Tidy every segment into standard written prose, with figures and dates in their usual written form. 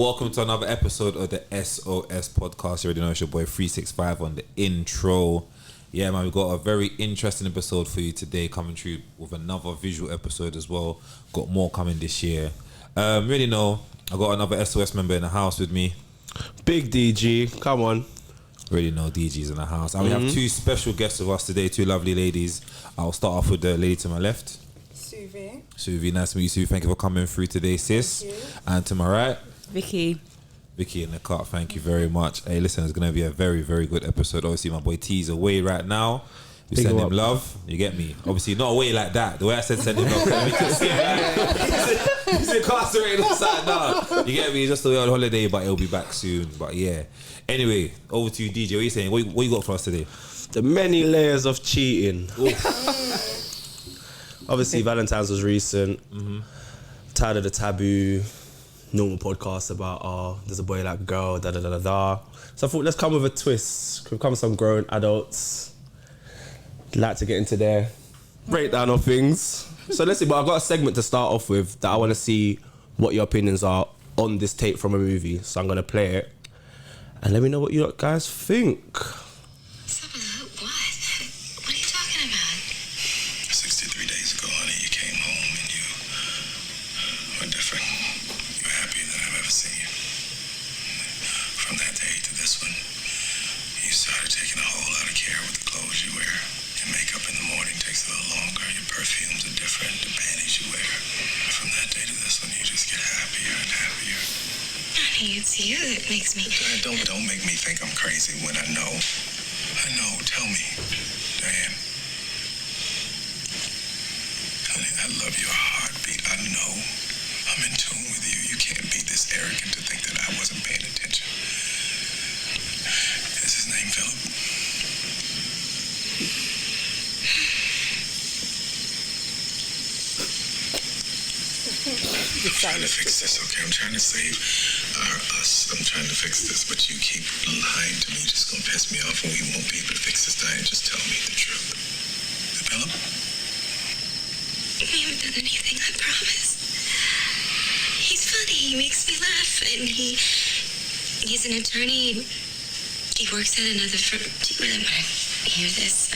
welcome to another episode of the SOS Podcast. You already know it's your boy 365 on the intro. Yeah, man, we've got a very interesting episode for you today, coming through with another visual episode as well. Got more coming this year. Really know, I got another SOS member in the house with me. Big DG, come on. Really know DG's in the house. And we have two special guests with us today, two lovely ladies. I'll start off with the lady to my left. Suvi, nice to meet you. Suvi, thank you for coming through today, sis. And to my right, Vicky in the cut, thank you very much. Hey, listen, it's going to be a very, very good episode. Obviously, my boy T's away right now. We send him love. You get me? Obviously, not away like that. The way I said send him love, he's incarcerated or something. No, you get me? He's just away on holiday, but he'll be back soon. But yeah. Anyway, over to you, DJ. What are you saying? What you got for us today? The many layers of cheating. Obviously, Valentine's was recent. Tired of the taboo, normal podcast about, there's a boy like a girl, da-da-da-da-da. So I thought, let's come with a twist. We've come some grown adults. Like to get into their breakdown of things. So let's see, but I've got a segment to start off with that I want to see what your opinions are on this tape from a movie. So I'm going to play it. And let me know what you guys think. It's you that makes me... Don't make me think I'm crazy when I know. Tell me, Diane. Honey, I love your heartbeat. I know I'm in tune with you. You can't be this arrogant to think that I wasn't paying attention. Is his name Philip? I'm trying to fix this, okay? I'm trying to save us. I'm trying to fix this, but you keep lying to me. You're just gonna piss me off, and we won't be able to fix this, Diane. Just tell me the truth. Philip? We haven't done anything, I promise. He's funny. He makes me laugh, and he's an attorney. He works at another firm. Do you really want to hear this?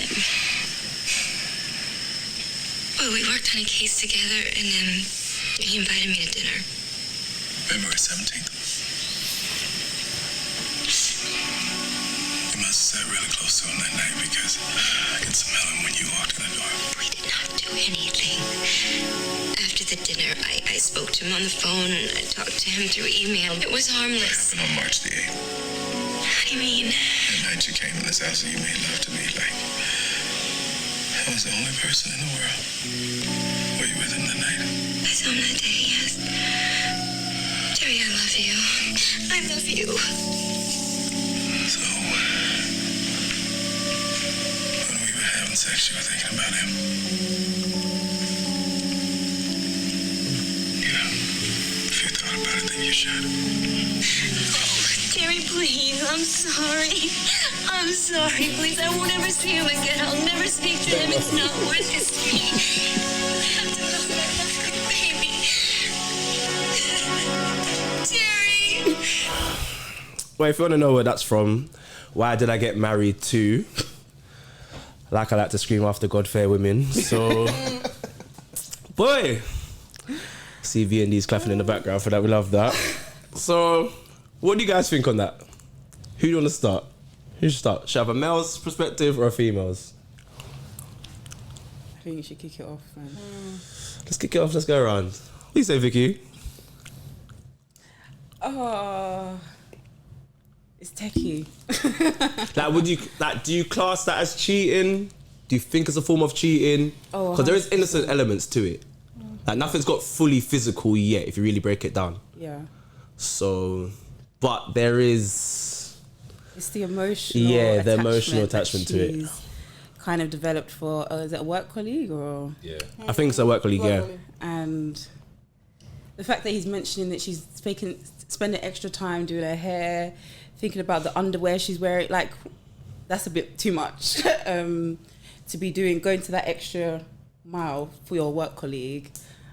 Well, we worked on a case together, and then he invited me to dinner. February 17th. You must have sat really close to him that night because I can smell him when you walked in the door. We did not do anything. After the dinner, I spoke to him on the phone, and I talked to him through email. It was harmless. What happened on March the 8th? What do you mean? That night you came in this house and you made love to me like I was the only person in the world. Were you with him that night? I saw him that day, yes. Jerry, I love you. I love you. So, when we were having sex, you were thinking about him? Yeah. If you thought about it, then you should. Oh, Jerry, please. I'm sorry. I'm sorry. Please, I won't ever see him again. I'll never speak to him. It's not worth it to me. I have to know that I love you, baby. Jerry. Well, if you want to know where that's from, why did I get married to? Like I like to scream after God fair women. So, boy, see V&D's clapping in the background for that. We love that. So, what do you guys think on that? Who do you want to start? Who should start? Should I have a male's perspective or a female's? I think you should kick it off, man. Let's kick it off. Let's go around. What do you say, Vicky? It's techie. Do you class that as cheating? Do you think it's a form of cheating? Because there is innocent elements to it. Like nothing's got fully physical yet, if you really break it down. Yeah. So, but there is. It's the emotional. Yeah, the emotional attachment to it. Kind of developed for. Is it a work colleague or? Yeah. I think it's a work colleague. Yeah. And the fact that he's mentioning that she's spending extra time doing her hair, thinking about the underwear she's wearing, like that's a bit too much to be going to that extra mile for your work colleague.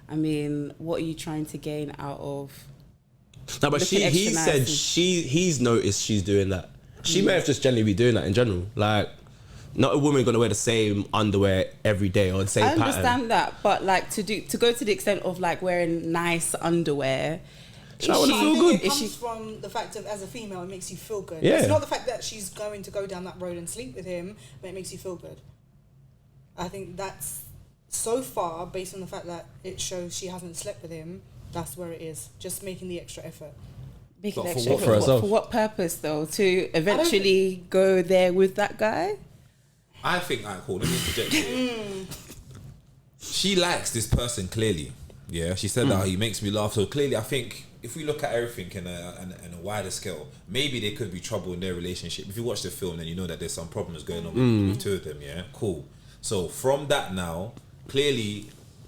I mean, what are you trying to gain out of No, but looking he extra said nice. he's noticed she's doing that. She may have just generally be doing that in general. Like, not a woman gonna wear the same underwear every day or the same I pattern. understand that, but like to go to the extent of like wearing nice underwear. I wanna I feel think good. it comes from the fact of, as a female, it makes you feel good. Yeah. It's not the fact that she's going to go down that road and sleep with him, but it makes you feel good. I think that's so far, based on the fact that it shows she hasn't slept with him, that's where it is. Just making the extra effort. Make But an for extra what- effort. for herself? For what purpose though? To eventually go there with that guy? I think, alright, cool, let me interject here. She likes this person clearly. Yeah, she said that he makes me laugh. So clearly, I think if we look at everything in a wider scale, maybe there could be trouble in their relationship. If you watch the film, then you know that there's some problems going on with two of them. Yeah, cool. So from that now, clearly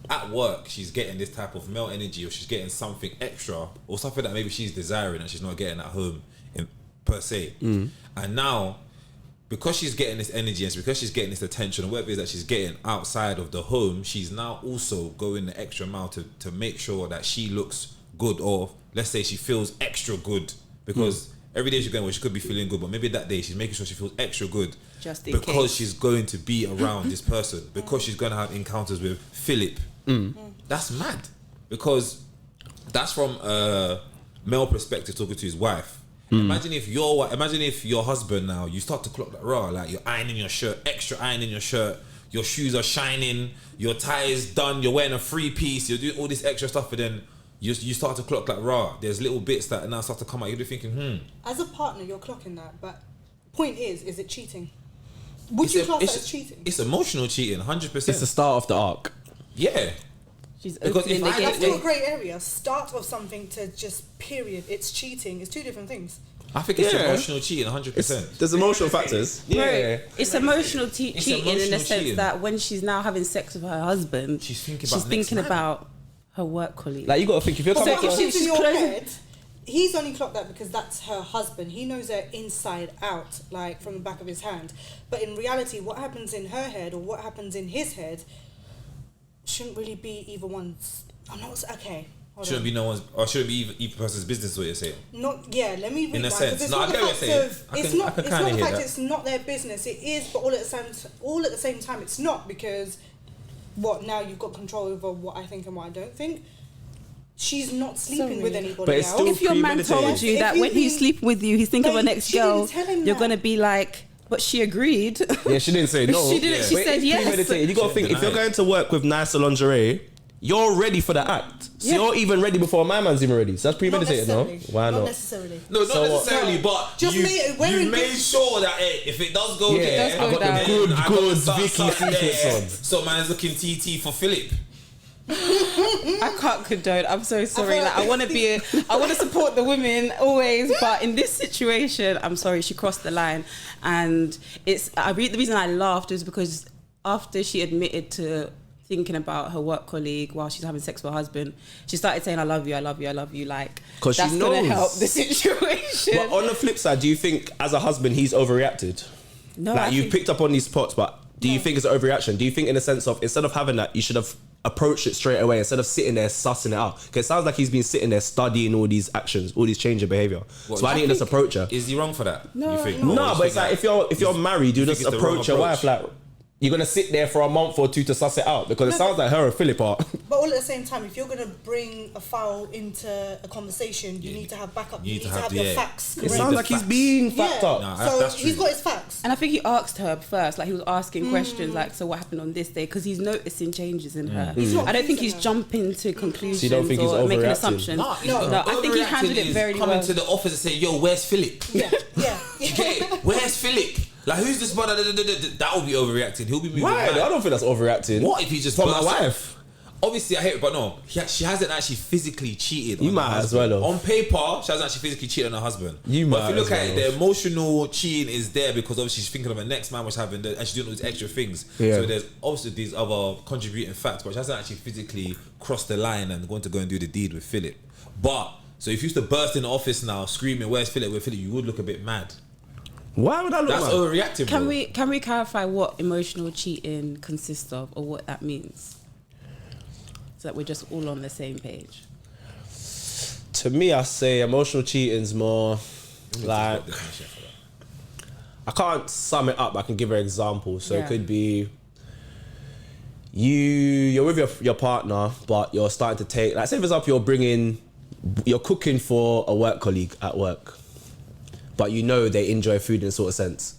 at work, she's getting this type of male energy, or she's getting something extra, or something that maybe she's desiring that she's not getting at home per se. And now, because she's getting this energy and because she's getting this attention or whatever it is that she's getting outside of the home, she's now also going the extra mile to make sure that she looks good, or let's say she feels extra good, because every day she's going, well, she could be feeling good, but maybe that day she's making sure she feels extra good Just in because case. she's going to be around this person, because she's going to have encounters with Philip. That's mad, because that's from a male perspective talking to his wife. Imagine if your husband now, you start to clock that raw, like you're ironing your shirt, extra ironing your shirt, your shoes are shining, your tie is done, you're wearing a 3-piece, you're doing all this extra stuff, but then you start to clock like raw. There's little bits that now start to come out. You're thinking, As a partner, you're clocking that, but point is it cheating? Would you class that as cheating? It's emotional cheating, 100%. It's the start of the arc. Yeah. She's Because opening if the I- That's gateway. still a grey area. Start of something to just period. It's cheating. It's two different things. I think it's Yeah. emotional cheating, 100%. There's emotional factors. Right. It's emotional It's cheating in the emotional sense cheating. that when she's now having sex with her husband, She's thinking about next thinking man. about her work colleague. Like, you gotta think, if you're But coming what if to she- happens in she's your closing- head, he's only clocked that because that's her husband. He knows her inside out, like from the back of his hand. But in reality, what happens in her head or what happens in his head shouldn't really be either one's. I'm not okay. Hold Shouldn't on. be no one's, or shouldn't be either person's business, what you're saying. Not let me read In a that, 'cause sense. it's No, not I the get what fact you're saying. of I it's can not kinda the hear fact that. it's not their business. It is, but all at the same time it's not, because what now you've got control over what I think and what I don't think. She's not sleeping with anybody But it's else. still if your man told premeditated. you If that you when he's think- sleeping with you, he's thinking of her But next she didn't girl, tell him you're that. gonna be like, but she agreed. Yeah, she didn't say no. She didn't. She But said it's yes. premeditated. You gotta think, if you're deny it. going to work with nicer lingerie, you're ready for the act. So Yeah. you're even ready before my man's even ready. So that's Not premeditated, no? necessarily. Why not? necessarily. No, not So what? necessarily, but Just you, wearing you made good- sure that if it does go Yeah, there, It does go I got down. the good, I got good some- Vicky something secrets there. on. So man's looking TT for Philip. I can't condone. I'm so sorry. feel Like, like- I want to support the women always, but in this situation, I'm sorry, she crossed the line. And the reason I laughed is because after she admitted to thinking about her work colleague while she's having sex with her husband, she started saying, "I love you, I love you, I love you." Like, 'Cause she that's gonna knows. help the situation. But on the flip side, do you think as a husband he's overreacted? No, Like, I you've think- picked up on these spots, but do you think it's an overreaction? Do you think in the sense of, instead of having that, you should have approached it straight away instead of sitting there sussing it out? Because it sounds like he's been sitting there studying all these actions, all these change of behaviour. What, So I you need to just approach her. Is he wrong for that? No, you think? no. Or No, you but it's think like, if you're married, you think just it's the wrong approach your wife approach? like, you're gonna sit there for a month or two to suss it out, because it sounds like her and Philip are. But all at the same time, if you're going to bring a foul into a conversation, you need to have backup. You need to have your facts It correct. sounds like he's being fucked up. Nah, so that's he's true. got his facts. And I think he asked her first, like he was asking questions, like, so what happened on this day? Because he's noticing changes in her. not I don't think he's pleasing her. jumping to conclusions So you don't think he's or making overreacting? assumptions. Nah, No, I think he handled it very coming well. to the office and say, "Yo, where's Philip? Yeah. You get it? Where's Philip? Like, who's this brother? That will be overreacting. He'll be moving. Why? mad. I don't think that's overreacting. What if he just For my burst out? wife? Obviously, I hate it, but no, she hasn't actually physically cheated. You on might her as husband. well have. On paper, she hasn't actually physically cheated on her husband. You But might if you look as at it, well the emotional cheating is there because obviously she's thinking of her next man, which happened, and she's doing all these extra things. Yeah. So there's obviously these other contributing facts, but she hasn't actually physically crossed the line and going to go and do the deed with Philip. But so if you used to burst in the office now screaming, "Where's Philip? Where's Philip?" you would look a bit mad. Why would I look That's mad? overreacting. Can bro. we clarify what emotional cheating consists of, or what that means, so that we're just all on the same page? To To me, I say emotional cheating's more like, I can't sum it up. I can give an example. So it could be you're with your partner, but you're starting to take, like, say for example, you're cooking for a work colleague at work, but you know they enjoy food in a sort of sense.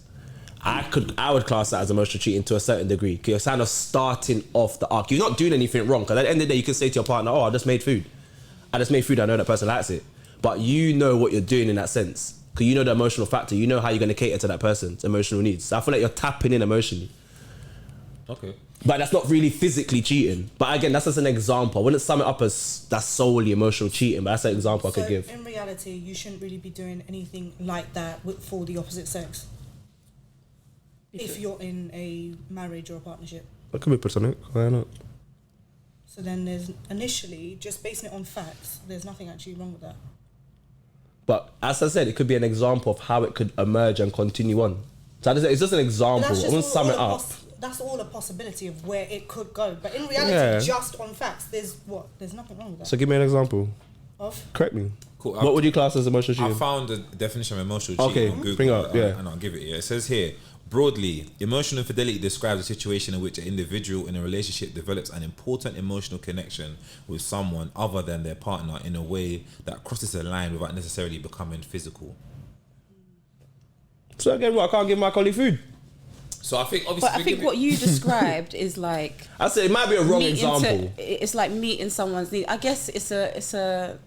I would class that as emotional cheating to a certain degree, because you're kind of starting off the arc. You're not doing anything wrong, because at the end of the day, you can say to your partner, "Oh, I just made food. I know that person likes it." But you know what you're doing in that sense, because you know the emotional factor. You know how you're going to cater to that person's emotional needs. So I feel like you're tapping in emotionally. Okay. But that's not really physically cheating. But again, that's just an example. I wouldn't sum it up as that's solely emotional cheating, but that's an example I could give. In reality, you shouldn't really be doing anything like that for the opposite sex. If you're in a marriage or a partnership. That could be platonic, why not? So then there's initially, just basing it on facts, there's nothing actually wrong with that. But as I said, it could be an example of how it could emerge and continue on. So it's just an example. I won't sum it up. That's all a possibility of where it could go. But in reality, just on facts, there's nothing wrong with that. So give me an example. Of? Correct me. Cool. What would you class as emotional cheating? I found the definition of emotional cheating on Google. Bring it up, yeah. And I'll give it here. It says here, broadly, emotional infidelity describes a situation in which an individual in a relationship develops an important emotional connection with someone other than their partner in a way that crosses a line without necessarily becoming physical. So again, I can't give my colleague food. So I think obviously... But I think what you described is like... I say it might be a wrong example. It's like meeting someone's need. I guess it's a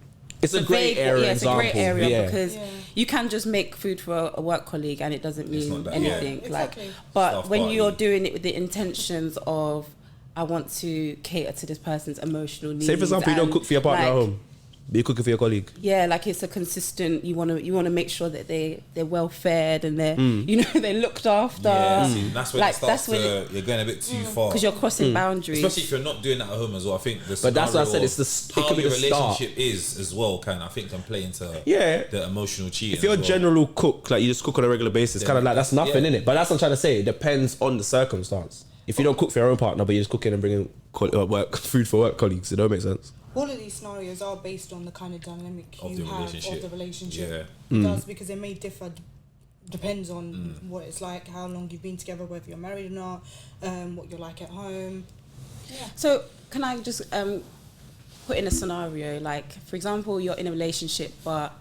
grey area example. It's a grey area because you can just make food for a work colleague and it doesn't mean anything. Yeah, exactly. But when you're doing it with the intentions of, I want to cater to this person's emotional needs. Say for example, you don't cook for your partner at home, but you're cooking for your colleague. Yeah, like it's a consistent. You want to make sure that they're well fed and they're they're looked after. Yeah, see, that's when it starts you're going a bit too far because you're crossing boundaries. Especially if you're not doing that at home as well. I think but that's what I said. It's it could be the relationship is as well. Can play into the emotional cheating. If you're a general cook, like you just cook on a regular basis, kind of like that's nothing in it. But that's what I'm trying to say. It depends on the circumstance. If you don't cook for your own partner, but you're just cooking and bringing food for work colleagues, it don't make sense. All of these scenarios are based on the kind of dynamic of the relationship. Yeah. It does, because it may differ, depends on what it's like, how long you've been together, whether you're married or not, what you're like at home. Yeah. So can I just put in a scenario, like for example, you're in a relationship but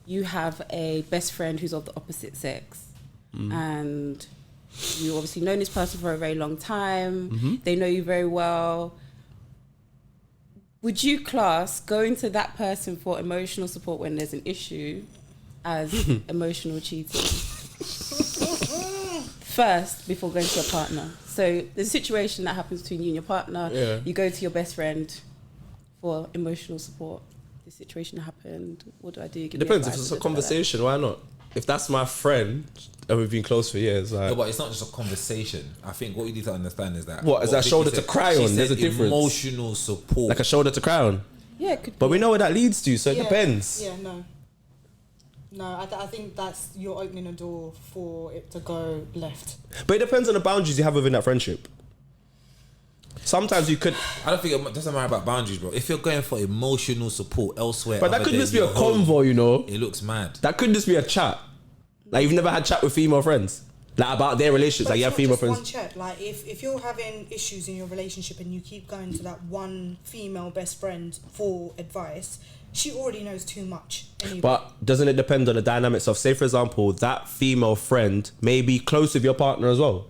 you have a best friend who's of the opposite sex and you obviously known this person for a very long time, they know you very well. Would you class going to that person for emotional support when there's an issue as emotional cheating? First, before going to your partner. So there's a situation that happens between you and your partner. Yeah. You go to your best friend for emotional support. This situation happened. What do I do? It depends. If it's a conversation, why not? If that's my friend and we've been close for years, like... No, but it's not just a conversation. I think what you need to understand is that... What, is that shoulder to cry on? There's a difference. Emotional support. Like a shoulder to cry on? Yeah, it could be. But we know where that leads to, so it depends. Yeah, no. No, I think that's you're opening a door for it to go left. But it depends on the boundaries you have within that friendship. Sometimes you could... I don't think it doesn't matter about boundaries, bro. If you're going for emotional support elsewhere... But that could just be a convo, you know? It looks mad. That could just be a chat. Like, you've never had chat with female friends? Like, about their relationships? But like, you have female friends... one chat. Like, if you're having issues in your relationship and you keep going to that one female best friend for advice, she already knows too much anyway. But doesn't it depend on the dynamics of, say, for example, that female friend may be close with your partner as well?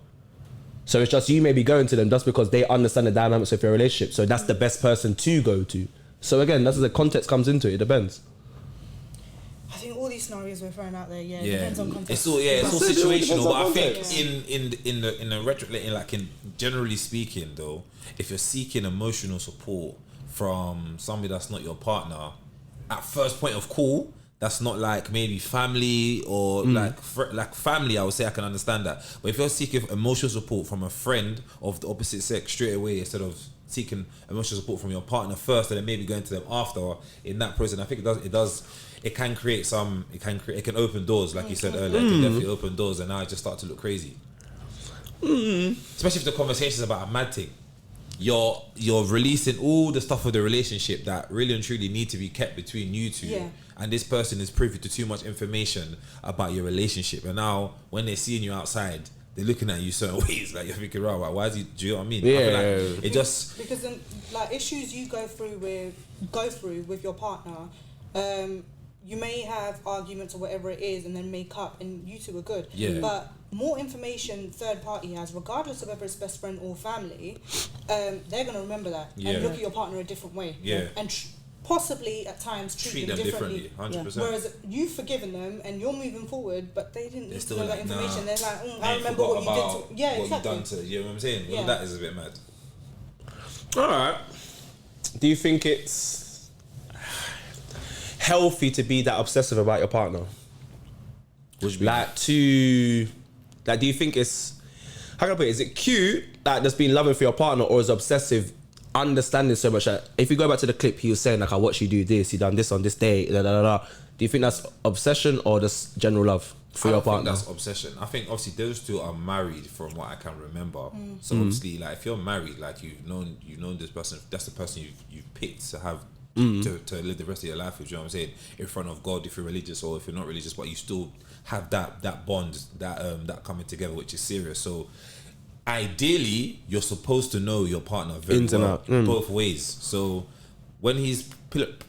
So it's just you may be going to them just because they understand the dynamics of your relationship. So that's the best person to go to. So again, that's where the context comes into it. It depends. I think all these scenarios we're throwing out there, it depends on context. It's all situational. But I think in generally speaking, though, if you're seeking emotional support from somebody that's not your partner, at first point of call, that's not like maybe family or like family, I would say I can understand that. But if you're seeking emotional support from a friend of the opposite sex straight away, instead of seeking emotional support from your partner first and then maybe going to them after in that process, I think it can create it can open doors, like you said earlier. It can definitely open doors, and now it just start to look crazy. Especially if the conversation is about a mad thing. you're releasing all the stuff of the relationship that really and truly need to be kept between you two. Yeah. And this person is privy to too much information about your relationship. And now when they're seeing you outside, they're looking at you certain ways. Like you're thinking, right, why is he? Do you know what I mean? Yeah. I feel like it just because then, like issues you go through with your partner, you may have arguments or whatever it is, and then make up, and you two are good. Yeah. But more information third party has, regardless of whether it's best friend or family, they're gonna remember that and look at your partner a different way. Yeah. And possibly at times treat them differently. 100%. Whereas you've forgiven them and you're moving forward, but they didn't need to know that information. Nah. They're like, I remember what you did to. Yeah, what exactly. you done to. You know what I'm saying? Well, that is a bit mad. All right. Do you think it's healthy to be that obsessive about your partner? Which be Do you think it's, how can I put it? Is it cute that just being loving for your partner, or is obsessive understanding so much that if you go back to the clip, he was saying like, I watched you do this, you done this on this day, da da da da. Do you think that's obsession or just general love for your partner? That's obsession. I think obviously those two are married from what I can remember. So obviously, like if you're married, like you've known this person, that's the person you've picked to have to live the rest of your life with. You know what I'm saying? In front of God, if you're religious or if you're not religious, but you still have that bond, that coming together, which is serious. So ideally, you're supposed to know your partner very well, both ways. So when he's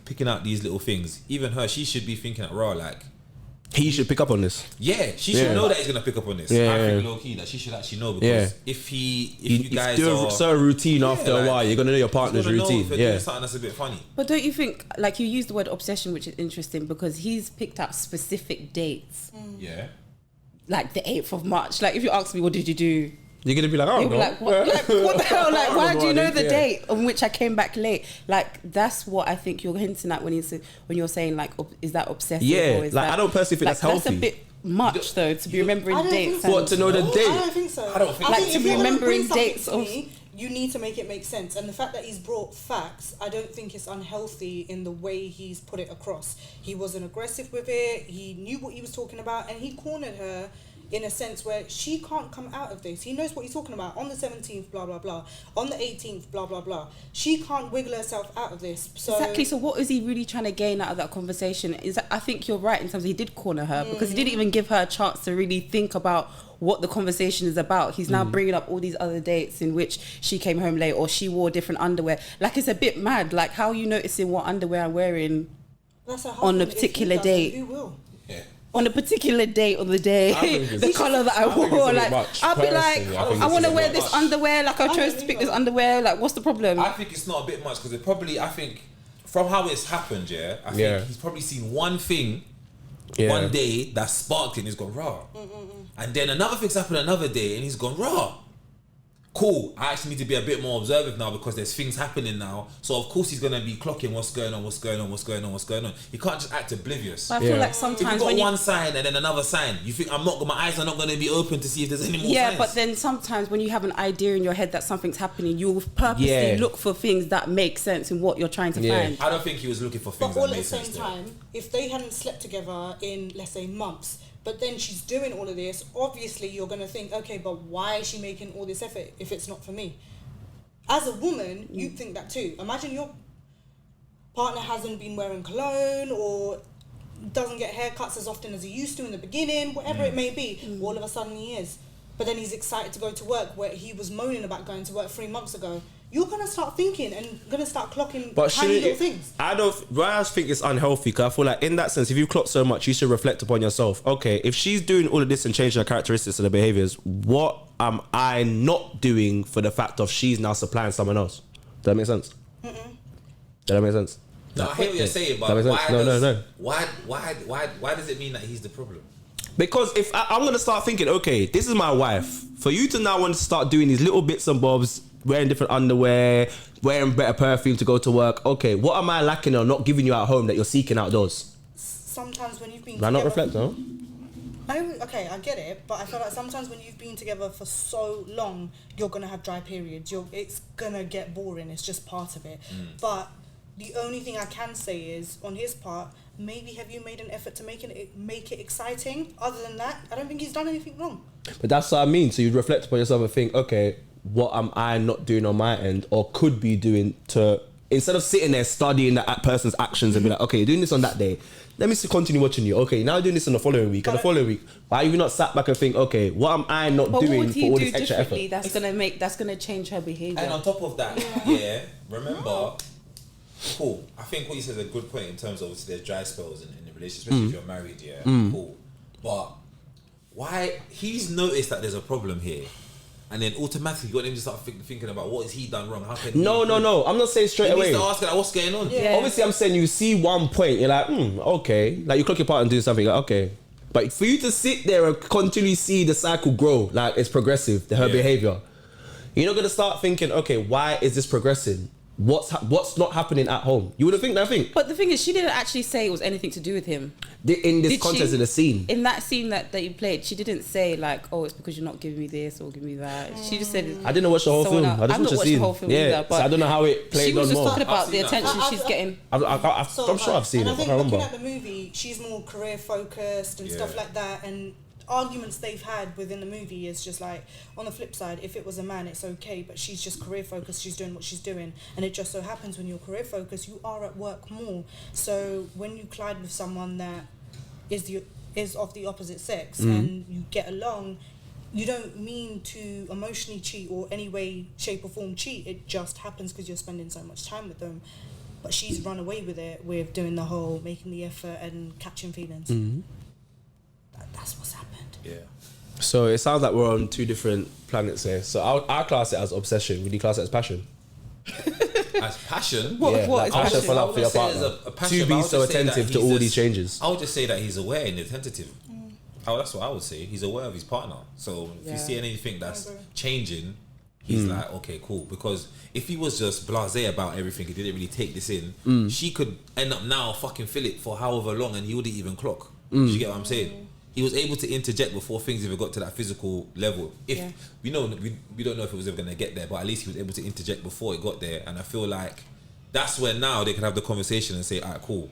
picking out these little things, even her, she should be thinking, raw, like, he should pick up on this. Yeah, she should know that he's gonna pick up on this. I think low key that she should actually know, because if you guys do a certain routine after a while, you're gonna know your partner's routine. Know if doing something that's a bit funny. But don't you think, like you used the word obsession, which is interesting because he's picked out specific dates. Yeah. Like the 8th of March. Like if you ask me, what did you do? You're gonna be like, oh, You'll be like, what the hell? Like, why do you know the Yeah. date on which I came back late? Like, that's what I think you're hinting at when you're saying like, is that obsessive? Yeah, or is like that, I don't personally think that's healthy. That's a bit much though to be remembering I don't think dates. so. What, to know the date? I don't think so. I don't think I so. think Like, to if be you're gonna remembering bring something dates to of- me, you need to make it make sense. And the fact that he's brought facts, I don't think it's unhealthy in the way he's put it across. He wasn't aggressive with it. He knew what he was talking about, and he cornered her in a sense where she can't come out of this. He knows what he's talking about. On the 17th, blah, blah, blah. On the 18th, blah, blah, blah. She can't wiggle herself out of this. So Exactly. So what is he really trying to gain out of that conversation? I think you're right in terms of he did corner her because he didn't even give her a chance to really think about what the conversation is about. He's now bringing up all these other dates in which she came home late or she wore different underwear. Like, it's a bit mad. Like, how are you noticing what underwear I'm wearing that's her on a husband. If he particular doesn't, date? Who will? Yeah. On a particular date on the day, the colour that I wore, like, I'll be like, I want to wear this underwear, like I chose to pick this underwear, like, what's the problem? I think it's not a bit much because it probably, I think, from how it's happened, I think he's probably seen one thing one day that sparked it and he's gone raw. And then another thing's happened another day and he's gone raw. Cool, I actually need to be a bit more observant now because there's things happening now. So of course he's gonna be clocking what's going on. He can't just act oblivious. But I feel like If sometimes you've got when one sign and then another sign, you think my eyes are not gonna be open to see if there's any more signs. but then sometimes when you have an idea in your head that something's happening, you'll purposely look for things that make sense in what you're trying to find. I don't think he was looking for things But all that at made the same sense. time, if they hadn't slept together in, let's say, months, but then she's doing all of this, obviously you're going to think, okay, but why is she making all this effort if it's not for me? As a woman, you'd think that too. Imagine your partner hasn't been wearing cologne or doesn't get haircuts as often as he used to in the beginning, whatever it may be. All of a sudden he is. But then he's excited to go to work where he was moaning about going to work 3 months ago. You're going to start thinking and going to start clocking tiny little things. I think it's unhealthy because I feel like in that sense, if you clock so much, you should reflect upon yourself. Okay, if she's doing all of this and changing her characteristics and her behaviours, what am I not doing for the fact of she's now supplying someone else? Does that make sense? Does that make sense? No, I hear what you're saying, but why does it mean that he's the problem? Because if I'm going to start thinking, okay, this is my wife. For you to now want to start doing these little bits and bobs, wearing different underwear, wearing better perfume to go to work. Okay, what am I lacking or not giving you at home that you're seeking outdoors? Sometimes when you've been Do I not reflect, no? Okay, I get it, but I feel like sometimes when you've been together for so long, you're going to have dry periods. It's going to get boring. It's just part of it. But the only thing I can say is, on his part, maybe have you made an effort to make it exciting? Other than that, I don't think he's done anything wrong. But that's what I mean. So you'd reflect upon yourself and think, okay, what am I not doing on my end or could be doing to, instead of sitting there studying that person's actions and be like, okay, you're doing this on that day, let me continue watching you. Okay, now you're doing this in the following week and the following week. Why have you not sat back and think, okay, what am I not doing for all this extra effort? That's gonna change her behaviour. And on top of that, remember, cool. I think what you said is a good point in terms of obviously there's dry spells in the relationship, especially if you're married, cool. But why he's noticed that there's a problem here, and then automatically got him to start thinking about what has he done wrong? How can No. I'm not saying straight away. He needs to ask like, what's going on? Yeah. Obviously, I'm saying you see one point, you're like, okay. Like you clock your part and do something, like, okay. But for you to sit there and continually see the cycle grow, like it's progressive, her behavior, you're not gonna start thinking, okay, why is this progressing? What's not happening at home? You would have think that thing. But the thing is, she didn't actually say it was anything to do with him. In this context of the scene. In that scene that you played, she didn't say like, oh, it's because you're not giving me this or giving me that. She just said... I didn't watch the whole film. I just watched the scene. The whole film either, but so I don't know how it played on more. She was just talking about the attention she's getting. I'm sure I've seen it. I think I can't remember. looking at the movie, she's more career focused and stuff like that, and arguments they've had within the movie is just like, on the flip side, if it was a man it's okay, but she's just career focused, she's doing what she's doing, and it just so happens when you're career focused you are at work more, so when you collide with someone that is of the opposite sex and you get along, you don't mean to emotionally cheat or any way, shape or form cheat, it just happens because you're spending so much time with them. But she's run away with it, with doing the whole making the effort and catching feelings. That's what's happened. Yeah. So it sounds like we're on two different planets here. So I class it as obsession. Would you class it as passion? As passion? What like is passion passion? for love for your partner. To be so attentive to all these changes. I would just say that he's aware and attentive. Oh, that's what I would say. He's aware of his partner. So if you see anything that's changing, he's like, okay, cool. Because if he was just blasé about everything, he didn't really take this in, she could end up now fucking Philip for however long and he wouldn't even clock. You get what I'm saying? He was able to interject before things even got to that physical level. If we don't know if it was ever gonna get there, but at least he was able to interject before it got there. And I feel like that's where now they can have the conversation and say, alright, cool.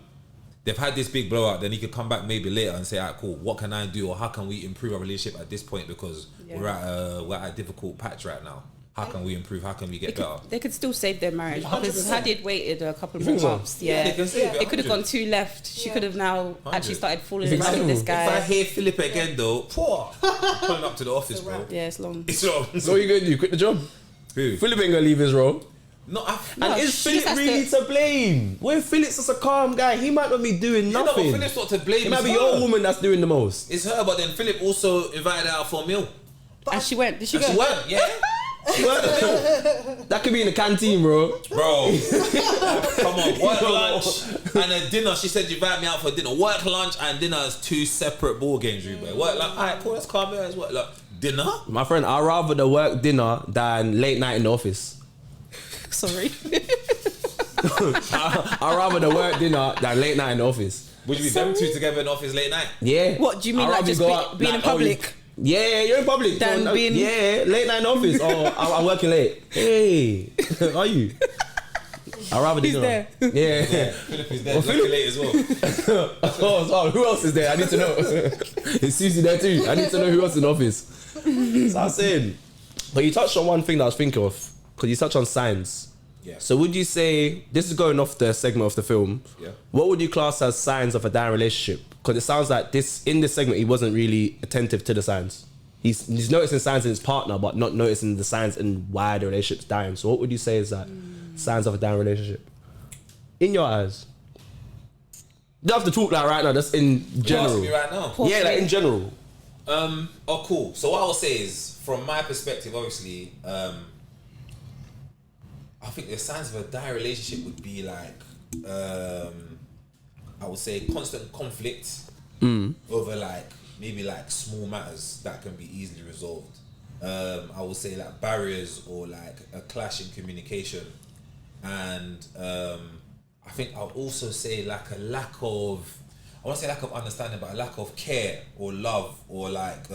They've had this big blowout, then he could come back maybe later and say, alright, cool, what can I do or how can we improve our relationship at this point, because we're at a difficult patch right now. How can we improve? How can we get better? They could still save their marriage 100%. because had it waited a couple more months, they can save it. it could have gone two left. She could have now actually started falling in love Exactly. with this guy. If I hear Philip again though, I'm pulling up to the office, bro. Yeah, it's long. It's long. So what are you going to do? Quit the job? Who? Philip ain't going to leave his role. No, And is she just Philip has really to blame? When Philip's just a calm guy, he might not be doing no, nothing. but Philip's not to blame. It might It's be her. your woman that's doing the most. It's her, but then Philip also invited her out for a meal. And she went. Did she And go? she went, yeah. That could be in the canteen, bro. Bro, come on, work lunch and a dinner. She said you invite me out for dinner. Work lunch and dinner is two separate ball games, Ruben. Work lunch, alright, cool, let's calm down. Work lunch, dinner. My friend, I'd rather the work dinner than late night in the office. Sorry. I'd rather the work dinner than late night in the office. Would you be them two together in the office late night? Yeah. What do you mean, I'd like rather just go out, being in like, public? Yeah, you're in public. Than So, being- yeah, late night in the office. Oh, I'm working late. Hey, are you? I'd rather He's dinner. there. Yeah. Philip is there, working late as well. Oh, who else is there? I need to know. Is Susie there too? I need to know who else in the office. So I'm saying, but you touched on one thing that I was thinking of, because you touched on signs. Yeah. So would you say, this is going off the segment of the film, what would you class as signs of a dying relationship? Because it sounds like in this segment he wasn't really attentive to the signs. He's noticing signs in his partner, but not noticing the signs in why the relationship's dying. So what would you say is that signs of a dying relationship? In your eyes. You don't have to talk like right now, just in You're general. asking me right now. Yeah, like in general. Oh, cool. So what I will say is, from my perspective, obviously, I think the signs of a dying relationship would be like, I would say constant conflict over like maybe like small matters that can be easily resolved. I would say like barriers or like a clash in communication, and I think I would also say like a lack of, I won't say lack of understanding, but a lack of care or love or like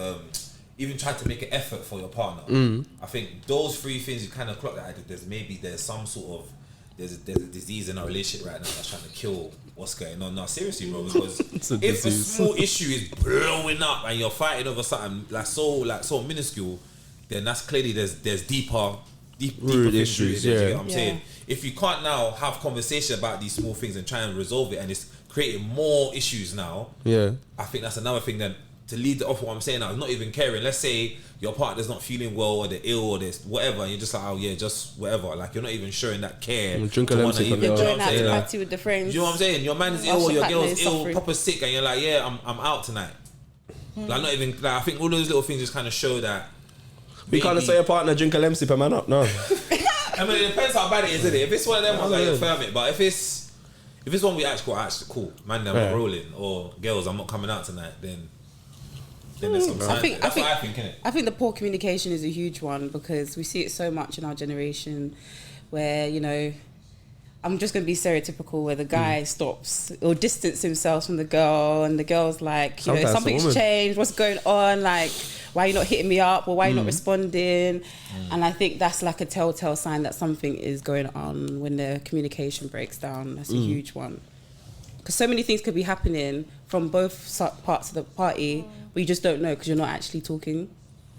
even try to make an effort for your partner. I think those three things you kind of clock that there's some sort of there's a disease in our relationship right now that's trying to kill what's going on. No, seriously, bro, because if a small issue is blowing up and you're fighting over something like so minuscule, then that's clearly there's deeper Root things issues, rooted, you yeah. get what I'm saying? If you can't now have conversation about these small things and try and resolve it, and it's creating more issues now, I think that's another thing. Then to lead off what I'm saying now, not even caring. Let's say your partner's not feeling well, or they're ill, or this whatever, and you're just like, oh yeah, just whatever. Like, you're not even showing that care. Drink a to lemon wanna tea even- for You're Yeah. going out to Like, party with the friends. you know what I'm saying? Your man's ill, Whilst or your partner girl's is ill, suffering. proper sick, and you're like, yeah, I'm out tonight. Like, not even. Like, I think all those little things just kind of show that. We can't maybe- say a partner drink a lemon sip, man up. No. I mean, it depends how bad it is, isn't it? If it's one of them ones, like, you're firm it. But if it's one we actually cool, man, I'm not rolling, or girls, I'm not coming out tonight, then there's some signs. That's what I think, innit? I think the poor communication is a huge one, because we see it so much in our generation where, you know, I'm just going to be stereotypical, where the guy stops or distance himself from the girl, and the girl's like, you know, Sometimes the something's woman. changed, what's going on, like, why are you not hitting me up, or why are you not responding? And I think that's like a telltale sign that something is going on when the communication breaks down. That's a huge one. Because so many things could be happening from both parts of the party, but you just don't know because you're not actually talking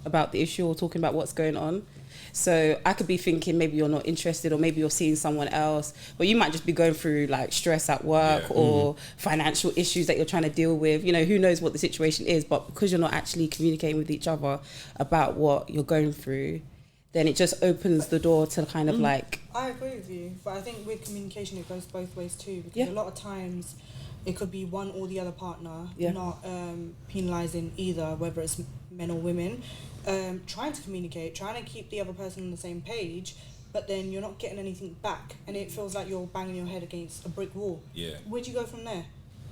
about the issue or talking about what's going on. So I could be thinking maybe you're not interested, or maybe you're seeing someone else, but you might just be going through like stress at work or financial issues that you're trying to deal with. You know, who knows what the situation is, but because you're not actually communicating with each other about what you're going through, then it just opens the door to kind of like... I agree with you, but I think with communication it goes both ways too, because a lot of times it could be one or the other partner, not penalising either, whether it's men or women, trying to communicate, trying to keep the other person on the same page, but then you're not getting anything back, and it feels like you're banging your head against a brick wall. Yeah. Where do you go from there?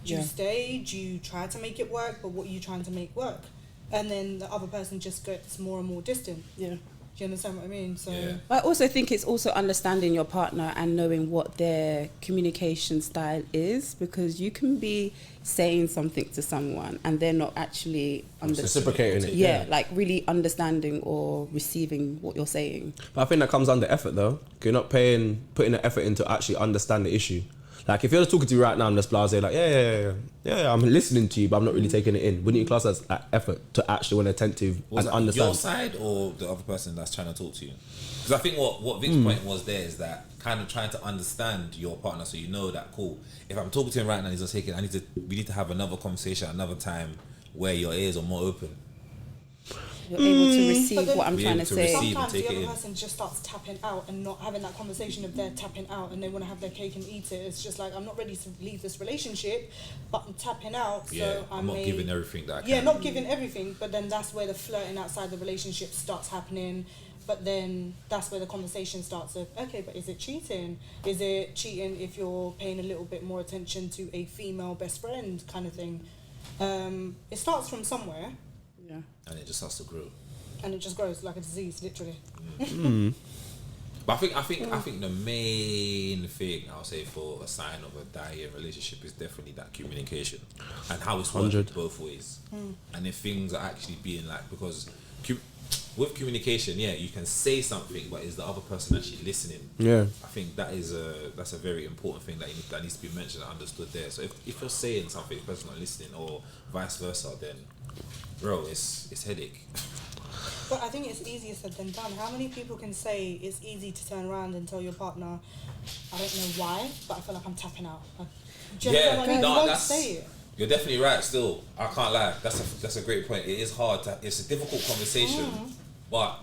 Do you stay? Do you try to make it work? But what are you trying to make work? And then the other person just gets more and more distant. Yeah. Do you understand what I mean? So I also think it's also understanding your partner and knowing what their communication style is, because you can be saying something to someone and they're not actually reciprocating it. Yeah, like really understanding or receiving what you're saying. But I think that comes under effort though. You're not putting the effort into actually understand the issue. Like, if you're just talking to me right now and just blasé, like, yeah, I'm listening to you, but I'm not really taking it in. Wouldn't you class that as effort to actually want attentive and understand? Your side or the other person that's trying to talk to you? Because I think what Vic's point was there is that kind of trying to understand your partner, so you know that, cool, if I'm talking to him right now and he's not taking it, we need to have another conversation another time where your ears are more open. You're able to receive what I'm trying to say. Sometimes the other person just starts tapping out and not having that conversation of they're tapping out and they want to have their cake and eat it. It's just like, I'm not ready to leave this relationship, but I'm tapping out. So I'm not giving everything that I can. Yeah, not giving everything, but then that's where the flirting outside the relationship starts happening. But then that's where the conversation starts of, okay, but is it cheating? Is it cheating if you're paying a little bit more attention to a female best friend kind of thing? It starts from somewhere. Yeah. And it just has to grow. And it just grows like a disease, literally. But I think the main thing I'll say for a sign of a dying relationship is definitely that communication and how it's working both ways. And if things are actually being like, because with communication, you can say something, but is the other person actually listening? Yeah. I think that's a very important thing that needs to be mentioned and understood there. So if you're saying something, the person's not listening, or vice versa, then bro, it's headache. But I think it's easier said than done. How many people can say it's easy to turn around and tell your partner, I don't know why, but I feel like I'm tapping out? Say it. You're definitely right. Still, I can't lie. That's a great point. It is hard. It's a difficult conversation, but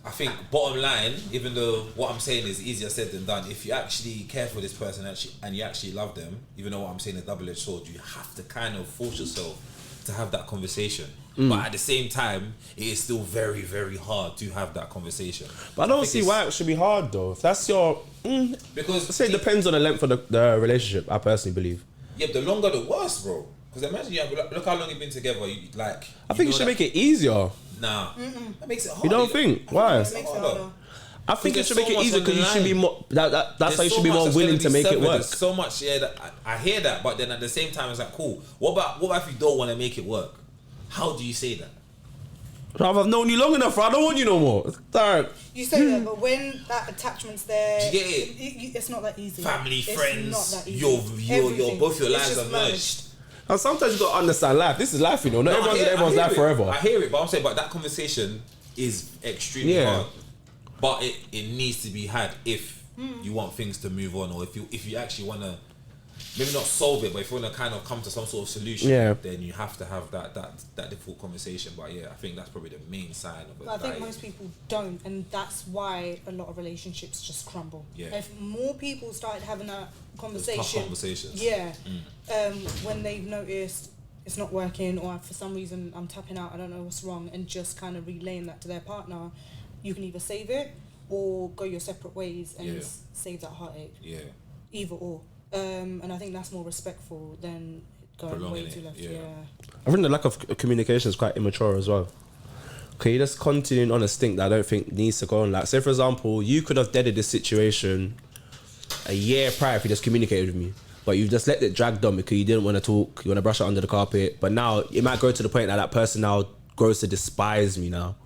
I think bottom line, even though what I'm saying is easier said than done, if you actually care for this person and you actually love them, even though what I'm saying is double-edged sword, you have to kind of force yourself to have that conversation. But at the same time, it is still very, very hard to have that conversation. But I don't see why it should be hard though. If that's your... because I say it depends on the length of the relationship, I personally believe. Yeah, the longer the worse, bro. Because imagine look how long you've been together. I think it should make it easier. Nah, that makes it hard. You don't think? Why? I think it should make it easier because you should be more. That's how you should be more willing to make it work. There's so much, that I hear that, but then at the same time, it's like, cool. What about if you don't want to make it work? How do you say that? I've known you long enough, bro. I don't want you no more. Dark. You say that, but when that attachment's there, do you get it? It's not that easy. Family, friends, not that easy. your both your lives are merged. And sometimes you got to understand life. This is life, you know. Not everyone's in everyone's life forever. I hear it, but I'm saying, but that conversation, is extremely hard. But it needs to be had if you want things to move on, or if you actually want to maybe not solve it, but if you want to kind of come to some sort of solution, then you have to have that difficult conversation. But yeah, I think that's probably the main sign of it. But I think most people don't, and that's why a lot of relationships just crumble. Yeah. If more people started having that conversation, tough conversations. When they've noticed it's not working, or for some reason I'm tapping out, I don't know what's wrong, and just kind of relaying that to their partner, you can either save it or go your separate ways and save that heartache. Yeah. Either or. And I think that's more respectful than going prolonging way too left. Yeah. I think the lack of communication is quite immature as well. Okay, you're just continuing on a stink that I don't think needs to go on. Like, say for example, you could have deaded this situation a year prior if you just communicated with me, but you've just let it drag on because you didn't want to talk, you want to brush it under the carpet. But now it might go to the point that person now grows to despise me now,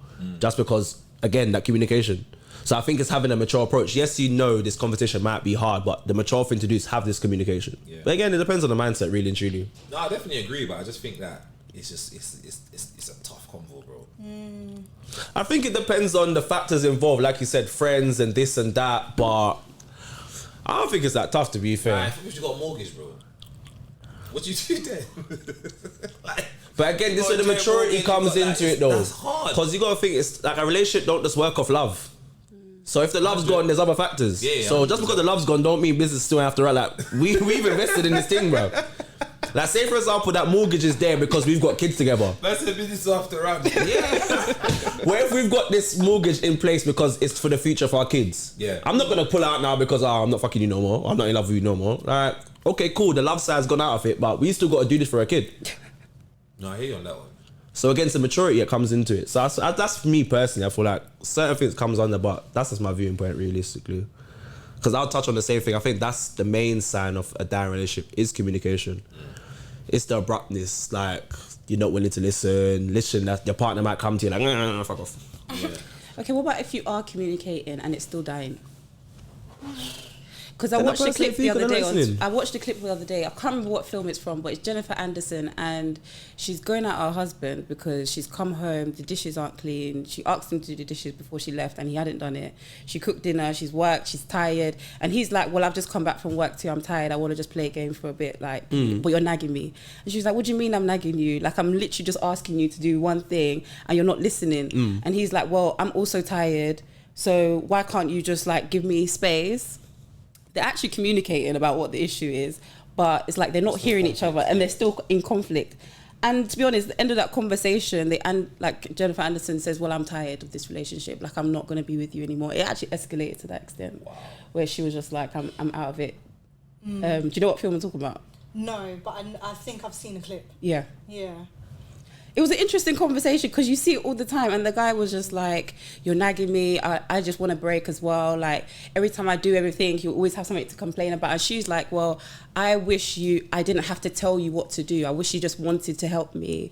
just because, again, that communication. So I think it's having a mature approach. Yes, you know this conversation might be hard, but the mature thing to do is have this communication. Yeah. But again, it depends on the mindset, really and truly. No, I definitely agree, but I just think that it's a tough convo, bro. I think it depends on the factors involved, like you said, friends and this and that, but I don't think it's that tough, to be fair. I think you got a mortgage, bro. What do you do then? But again, this is where the maturity comes into it, though. That's hard. Because you got to think, it's like a relationship don't just work off love. So if the love's gone, there's other factors. Yeah, so just because the love's gone, don't mean business still have to run. Like we've invested in this thing, bro. Like, say for example, that mortgage is there because we've got kids together. That's the business after run. Yeah. What if we've got this mortgage in place because it's for the future for our kids? Yeah. I'm not gonna pull out now because I'm not fucking you no more. I'm not in love with you no more. Like, okay, cool. The love side's gone out of it, but we still got to do this for a kid. No, I hear you on that one. So against the maturity that comes into it. So that's me personally. I feel like certain things comes under, but that's just my viewing point realistically. Because I'll touch on the same thing. I think that's the main sign of a dying relationship is communication. It's the abruptness, like you're not willing to listen, that your partner might come to you like, no, fuck off. Yeah. Okay, what about if you are communicating and it's still dying? Because I watched the clip the other day. I can't remember what film it's from, but it's Jennifer Anderson, and she's going at her husband because she's come home, the dishes aren't clean. She asked him to do the dishes before she left, and he hadn't done it. She cooked dinner, she's worked, she's tired, and he's like, well, I've just come back from work too, I'm tired, I want to just play a game for a bit, like, but you're nagging me. And she's like, what do you mean I'm nagging you? Like, I'm literally just asking you to do one thing, and you're not listening. And he's like, well, I'm also tired, so why can't you just like give me space? They're actually communicating about what the issue is, but it's like they're not hearing each other and they're still in conflict. And to be honest, at the end of that conversation, like Jennifer Anderson says, well, I'm tired of this relationship. Like, I'm not going to be with you anymore. It actually escalated to that extent where she was just like, I'm out of it. Do you know what film I'm talking about? No, but I think I've seen a clip. Yeah. Yeah. It was an interesting conversation because you see it all the time, and the guy was just like, you're nagging me, I just want a break as well. Like, every time I do everything, you always have something to complain about. And she's like, well, I wish I didn't have to tell you what to do. I wish you just wanted to help me.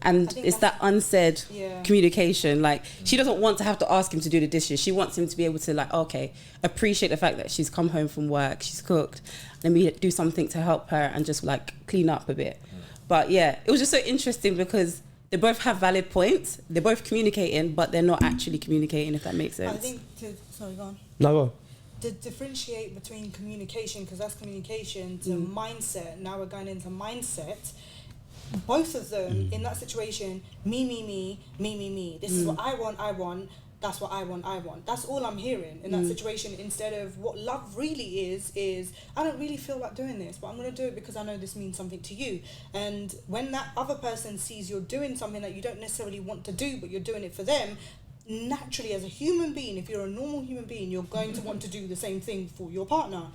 And it's that unsaid communication. Like, she doesn't want to have to ask him to do the dishes. She wants him to be able to, like, okay, appreciate the fact that she's come home from work, she's cooked, let me do something to help her and just like clean up a bit. But yeah, it was just so interesting because they both have valid points. They're both communicating, but they're not actually communicating, if that makes sense. I think sorry, go on. No, go on. To differentiate between communication, because that's communication, to mindset, now we're going into mindset. Both of them, in that situation, me. This is what I want. That's what I want. That's all I'm hearing in that situation, instead of what love really is I don't really feel like doing this, but I'm going to do it because I know this means something to you. And when that other person sees you're doing something that you don't necessarily want to do, but you're doing it for them, naturally, as a human being, if you're a normal human being, you're going to want to do the same thing for your partner.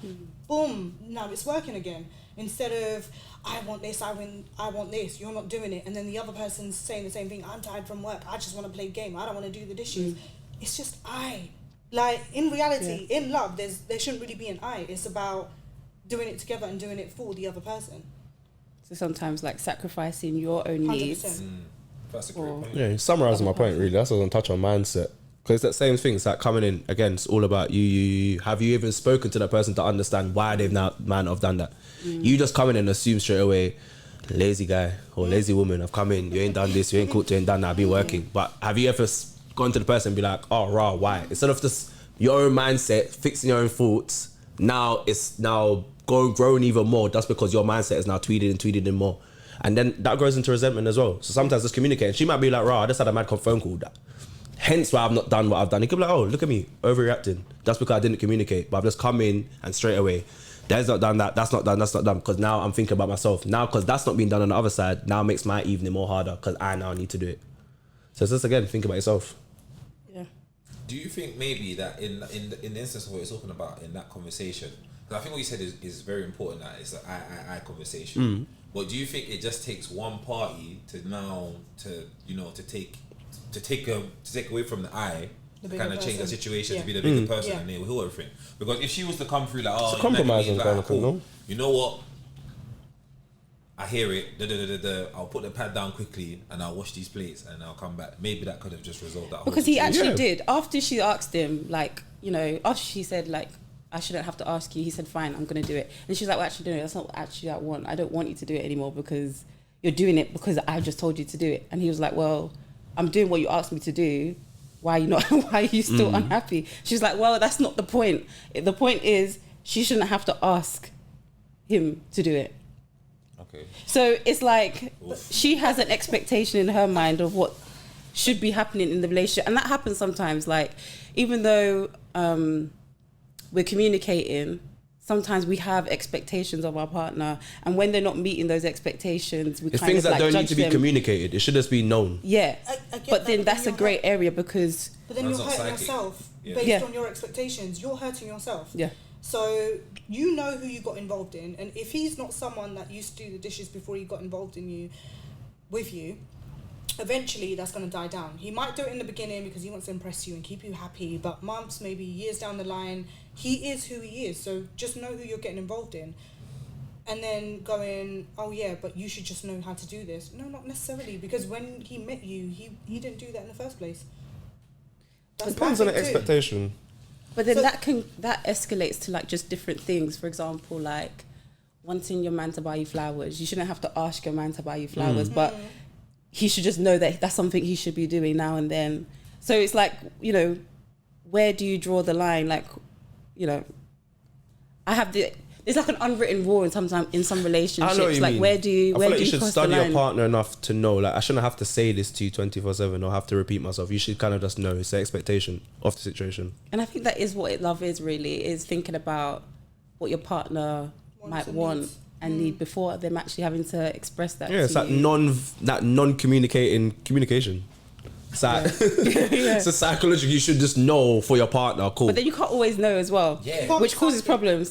Boom, now it's working again. Instead of, I want this, I want this, you're not doing it, and then the other person's saying the same thing, I'm tired from work, I just want to play game, I don't want to do the dishes. It's just like, in reality, in love, there shouldn't really be an I. It's about doing it together and doing it for the other person. So sometimes, like, sacrificing your own 100%. needs. That's a great point. Yeah, summarising my point really. That's what I'm touch on mindset. Because it's that same thing. It's like coming in again. It's all about you. Have you even spoken to that person to understand why they've now might have done that? You just come in and assume straight away, lazy guy or lazy woman. I've come in. You ain't done this. You ain't cooked. You ain't done that. I've been working. But have you ever going to the person and be like, oh, rah, why? Instead of just your own mindset, fixing your own thoughts, now it's now growing even more. That's because your mindset is now tweeted in more. And then that grows into resentment as well. So sometimes just communicating. She might be like, rah, I just had a mad phone call. Hence why I've not done what I've done. He could be like, oh, look at me, overreacting. That's because I didn't communicate. But I've just come in and straight away, Dad's not done that, that's not done. Because now I'm thinking about myself. Now, because that's not being done on the other side, now makes my evening more harder because I now need to do it. So it's just, again, think about yourself. Yeah. Do you think maybe that in the instance of what you're talking about in that conversation, because I think what you said is very important, that it's an I conversation. But do you think it just takes one party to take away from the I, to kind of change the situation, to be the bigger person and they will heal everything? Because if she was to come through like, oh, it's a compromising kind of thing, no? You know what? I hear it. I'll put the pad down quickly and I'll wash these plates and I'll come back. Maybe that could have just resolved that whole Because he situation. actually did. After she asked him, like, you know, after she said, like, I shouldn't have to ask you, he said, fine, I'm going to do it. And she's like, well, actually, no, that's not actually what I want. I don't want you to do it anymore because you're doing it because I just told you to do it. And he was like, well, I'm doing what you asked me to do. Why are you not? Why are you still unhappy? She's like, well, that's not the point. The point is she shouldn't have to ask him to do it. Okay. So it's like she has an expectation in her mind of what should be happening in the relationship, and that happens sometimes. Like, even though we're communicating, sometimes we have expectations of our partner, and when they're not meeting those expectations, we It's kind things of that like don't need judge to be them. communicated. It should just be known. Yeah, I get but that, then that's a you're great area because But then you're That's not hurting psychic. yourself Yeah. based Yeah. on your expectations. You're hurting yourself. yeah, So you know who you got involved in, and if he's not someone that used to do the dishes before he got involved in with you, eventually that's going to die down. He might do it in the beginning because he wants to impress you and keep you happy, but months, maybe years down the line, he is who he is. So just know who you're getting involved in. And then going, oh yeah, but you should just know how to do this. No, not necessarily, because when he met you, he didn't do that in the first place. That's Depends on the my thing too. expectation. but then So- that escalates to like just different things. For example, like wanting your man to buy you flowers. You shouldn't have to ask your man to buy you flowers, but he should just know that that's something he should be doing now and then. So it's like, you know, where do you draw the line? Like, you know, there's like an unwritten rule in some relationships. I know what you like mean. where do you I feel like you cross should the study your line? partner enough to know, like, I shouldn't have to say this to you 24/7 or have to repeat myself. You should kind of just know it's the expectation of the situation. And I think that is what love is really, is thinking about what your partner Wants might and want needs. and need before them actually having to express that. Yeah, it's to that you. non-communicating communication. It's like, it's a psychological. You should just know for your partner. Cool. But then you can't always know as well, Yeah. which causes problems.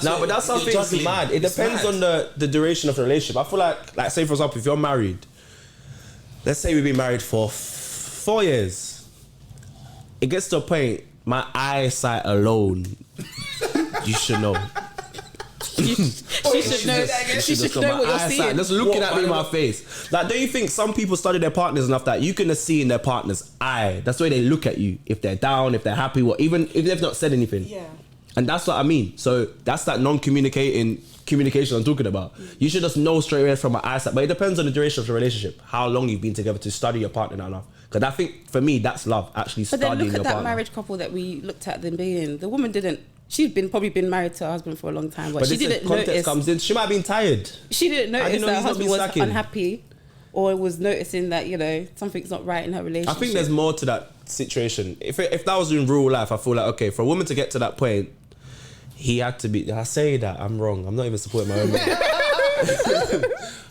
No, but that's something mad. It depends on the duration of the relationship. I feel like say for example, if you're married, let's say we've been married for 4 years, it gets to a point, my eyesight alone, you should know. She should know. She should know what you're seeing. Just looking at me in my face. Like, don't you think some people study their partners enough that you can just see in their partner's eye? That's the way they look at you. If they're down, if they're happy, what, even if they've not said anything. Yeah. And that's what I mean. So that's that communication I'm talking about. You should just know straight away from my eyesight. But it depends on the duration of the relationship, how long you've been together, to study your partner enough. Because I think for me, that's love. Actually But then studying look your at that partner. marriage couple that we looked at them being. The woman didn't. She'd probably been married to her husband for a long time, but she this is- didn't context notice. comes in. She might have been tired. She didn't I notice didn't know that her he's not husband been was sacking. unhappy, or was noticing that, you know, something's not right in her relationship. I think there's more to that situation. If that was in real life, I feel like, okay, for a woman to get to that point, he had to be. I say that I'm wrong. I'm not even supporting my own man.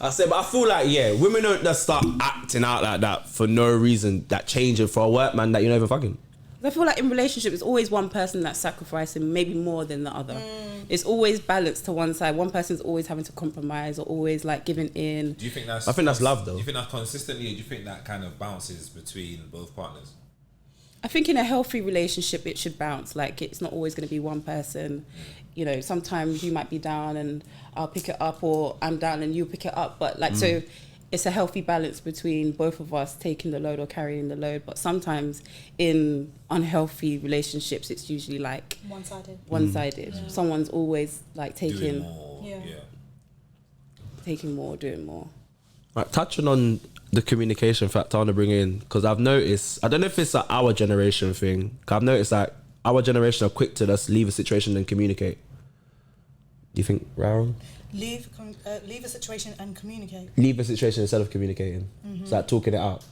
I say, but I feel like, yeah, women don't just start acting out like that for no reason. That changing for a work man that you're not even fucking. I feel like in relationships, it's always one person that's sacrificing, maybe more than the other. It's always balanced to one side. One person's always having to compromise or always like giving in. Do you think that's? I think that's love, though. Do you think that consistently, or do you think that kind of bounces between both partners? I think in a healthy relationship, it should bounce. Like, it's not always going to be one person. You know, sometimes you might be down and I'll pick it up, or I'm down and you pick it up. But like, so it's a healthy balance between both of us taking the load or carrying the load. But sometimes in unhealthy relationships, it's usually like One-sided. one-sided. Someone's always like Doing taking more. Yeah. Yeah. taking more, doing more. Right, touching on the communication factor, I want to bring in, because I've noticed, I don't know if it's our generation thing, 'cause I've noticed that our generation are quick to just leave a situation and communicate. Do you think, Raron? Leave a situation and communicate. Leave a situation instead of communicating. It's like talking it out.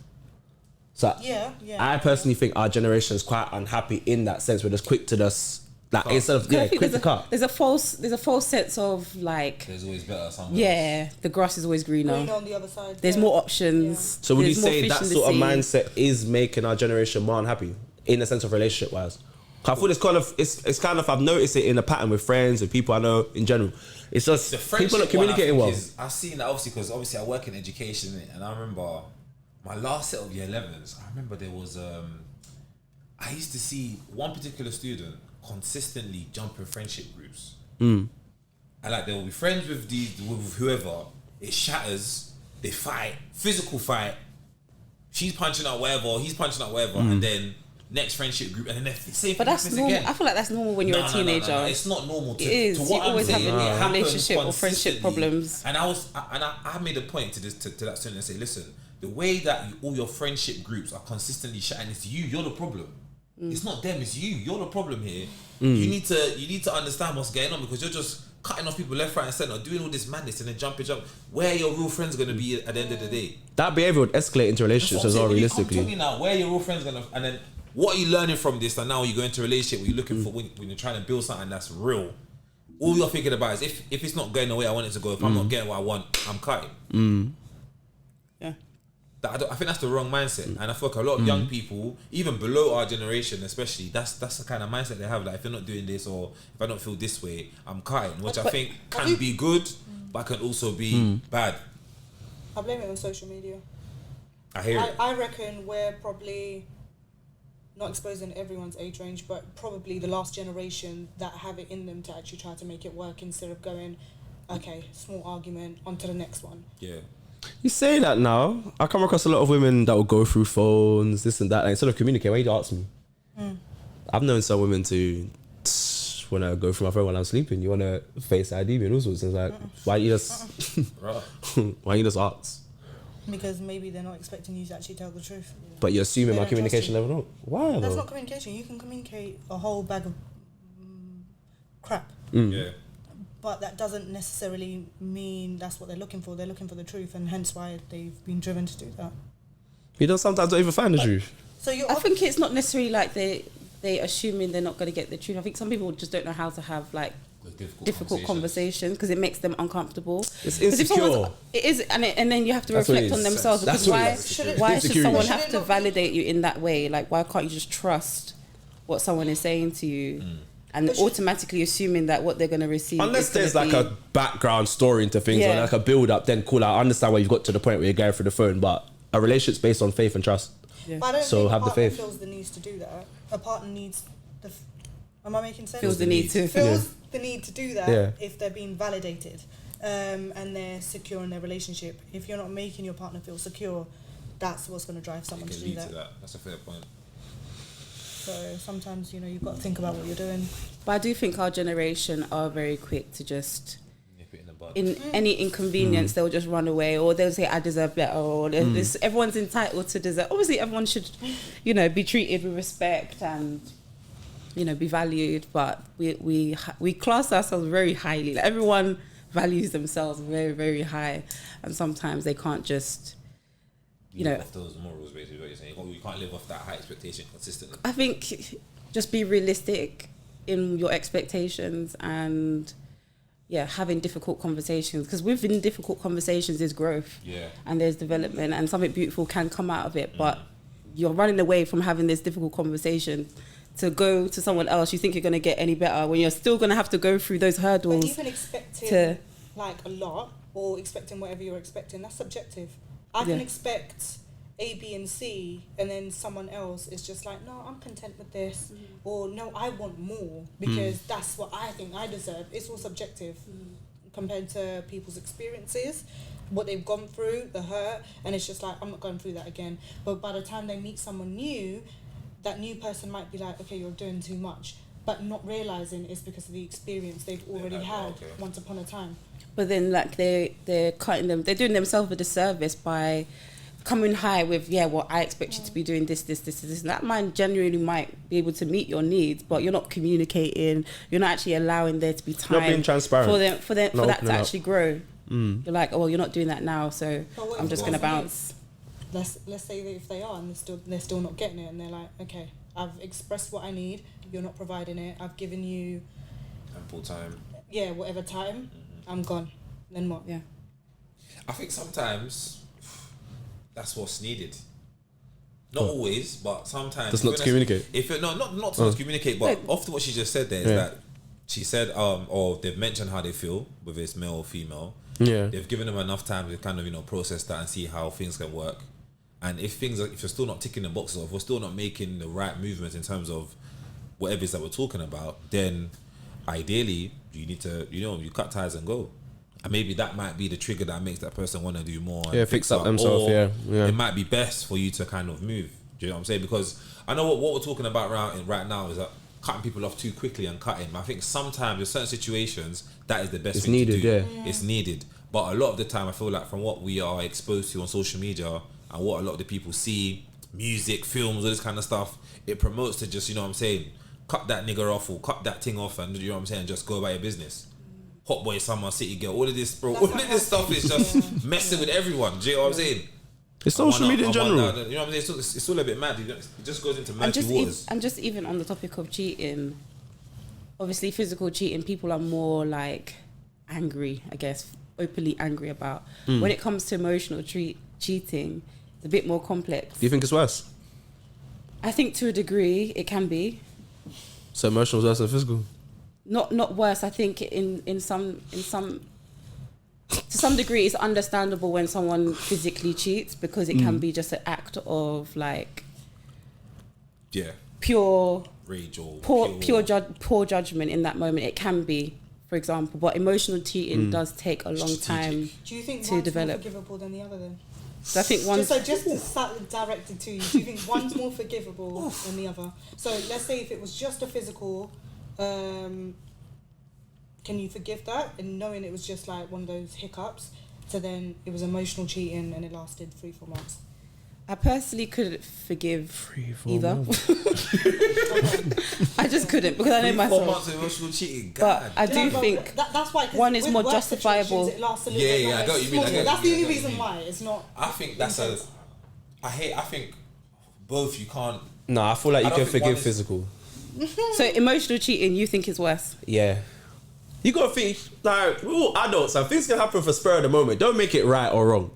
So Yeah. I personally think our generation is quite unhappy in that sense. We're just quick to just like instead of I think quick to cut. there's a false sense of like, There's always better somewhere. yeah, the grass is always greener. Green on the other side. There's yeah. more options. So would you There's more say fish that in the sort of sea. mindset is making our generation more unhappy in the sense of relationship wise? I thought it's kind of I've noticed it in a pattern with friends with people I know in general. It's just The people not friendship one, I communicating think, well. I've seen that obviously because obviously I work in education, innit? And I remember my last set of year 11s. I remember there was I used to see one particular student consistently jump in friendship groups, and like they will be friends with whoever. It shatters. They fight, physical fight. She's punching out whatever, he's punching out whatever, and then next friendship group, and then the same thing But that's happens normal. again. I feel like that's normal when you're a teenager. No, it's not normal. It is. To You what I'm always have saying, a it happens relationship or friendship consistently. problems. And I made a point to that student and say, listen, the way that all your friendship groups are consistently shutting, it's you. You're the problem. It's not them. It's you. You're the problem here. You need to understand what's going on, because you're just cutting off people left, right, and centre, doing all this madness and then jump. Where are your real friends going to be at the end of the day? That behavior would escalate into relationships as well, I'm realistically. talking now, where are your real friends going to, and then what are you learning from this? And now you go into a relationship where you're looking for when you're trying to build something that's real. All you're thinking about is if it's not going the way I want it to go, if I'm not getting what I want, I'm cutting. Yeah. I think that's the wrong mindset, and I feel like a lot of young people, even below our generation, especially, that's the kind of mindset they have. Like, if you're not doing this, or if I don't feel this way, I'm cutting, which I think can be good, but can also be bad. I blame it on social media. I hear it. I reckon we're probably not exposing everyone's age range, but probably the last generation that have it in them to actually try to make it work instead of going, okay, small argument, on to the next one. Yeah. You say that now, I come across a lot of women that will go through phones, this and that, and instead of communicating, why you ask me? I've known some women to want to go through my phone while I'm sleeping. You want to face ID me and all sorts of things. Like, why you just why you just ask? Because maybe they're not expecting you to actually tell the truth. But you're assuming They my don't communication trust level. Why That's though? not communication. You can communicate a whole bag of crap. Yeah. But that doesn't necessarily mean that's what they're looking for. They're looking for the truth, and hence why they've been driven to do that. You don't sometimes don't even find the truth. So you're I think it's not necessarily like they assuming they're not going to get the truth. I think some people just don't know how to have like difficult conversations because it makes them uncomfortable. It's 'Cause if insecure. someone's- It is, and then you have to That's what it reflect on is. themselves, That's because what it why is. why should Insecurity. someone Should have it to not be- validate you in that way? Like, why can't you just trust what someone is saying to you and But should- automatically assuming that what they're going to receive Unless is gonna there's like be- a background story into things or Yeah. like a build up, then cool. I understand why you've got to the point where you're going through the phone, but a relationship's based on faith and trust. Yeah. But I don't So think have a the partner faith. feels the need to do that. A partner needs am I making sense? feels the need to. Feels the need to do that Yeah. if they're being validated and they're secure in their relationship. If you're not making your partner feel secure, that's what's going to drive someone It to can do lead that. to that. That's a fair point. So sometimes, you've got to think about what you're doing. But I do think our generation are very quick to just, Nip it in the bud. in any inconvenience, they'll just run away, or they'll say, I deserve better, or this, everyone's entitled to deserve. Obviously, everyone should, be treated with respect and, be valued, but we class ourselves very highly. Like, everyone values themselves very, very high, and sometimes they can't just, Live off those morals, basically, what you're saying. You can't live off that high expectation consistently. I think just be realistic in your expectations and having difficult conversations, because within difficult conversations there's growth and there's development and something beautiful can come out of it, but you're running away from having this difficult conversation to go to someone else. You think you're going to get any better when you're still going to have to go through those hurdles. But even expecting like a lot or expecting whatever you're expecting, that's subjective. I can expect A, B, and C, and then someone else is just like, no, I'm content with this, or no, I want more because that's what I think I deserve. It's all subjective compared to people's experiences, what they've gone through, the hurt, and it's just like, I'm not going through that again. But by the time they meet someone new, that new person might be like, okay, you're doing too much. but not realizing it's because of the experience they've already had once upon a time. But then, like, they're cutting them. They're doing themselves a disservice by coming high with, I expect you to be doing this. And that man genuinely might be able to meet your needs, but you're not communicating. You're not actually allowing there to be time. Not being transparent. For that to actually grow. You're like, oh, well, you're not doing that now, so I'm just gonna bounce. Let's say that if they are and they're still not getting it, and they're like, okay, I've expressed what I need. You're not providing it. I've given you ample time. Yeah, whatever time. I'm gone. Then what? Yeah. I think sometimes that's what's needed. Not always, but sometimes. Just not to communicate. Not to communicate, but often what she just said there is that she said, or they've mentioned how they feel, whether it's male or female. Yeah. They've given them enough time to kind of, process that and see how things can work. And if you're still not ticking the boxes, or if we're still not making the right movements in terms of whatever it is that we're talking about, then ideally you need to, you cut ties and go. And maybe that might be the trigger that makes that person want to do more. Yeah, fix up themselves. Yeah. It might be best for you to kind of move. Do you know what I'm saying? Because I know what we're talking about right now is that cutting people off too quickly and cutting. I think sometimes in certain situations that is the best thing to do. Yeah. It's needed. But a lot of the time I feel like from what we are exposed to on social media and what a lot of the people see, music, films, all this kind of stuff, it promotes to just, cut that nigger off or cut that thing off and just go about your business. Hot boy, summer, city girl, all of this, bro. All of this stuff is just messing with everyone. Do you know what I'm saying? It's social media in general. You know what I'm saying? It's all a bit mad. It just goes into murky waters. And just even on the topic of cheating, obviously physical cheating, people are more like angry, I guess, openly angry about. When it comes to emotional cheating, it's a bit more complex. Do you think it's worse? I think to a degree it can be. So emotional is worse than physical? Not worse. I think in some to some degree it's understandable when someone physically cheats because it can be just an act of like pure rage or poor judgment in that moment. It can be, for example, but emotional cheating does take a long time. Do you think to one's develop more forgivable than the other then? So I think one's just directed to you. Do you think one's more forgivable than the other? So let's say if it was just a physical, can you forgive that? And knowing it was just like one of those hiccups, so then it was emotional cheating and it lasted 3-4 months. I personally couldn't forgive either. I just couldn't because I know 3-4 myself. months of emotional cheating. But I do think that's why one is more justifiable. It lasts a little bit I got what you mean. That's the only reason why it's not. I think that's I think both you can't. No, I feel like you can forgive physical. So emotional cheating, you think is worse? Yeah. You gotta think, like, we're all adults and things can happen for spur of the moment. Don't make it right or wrong.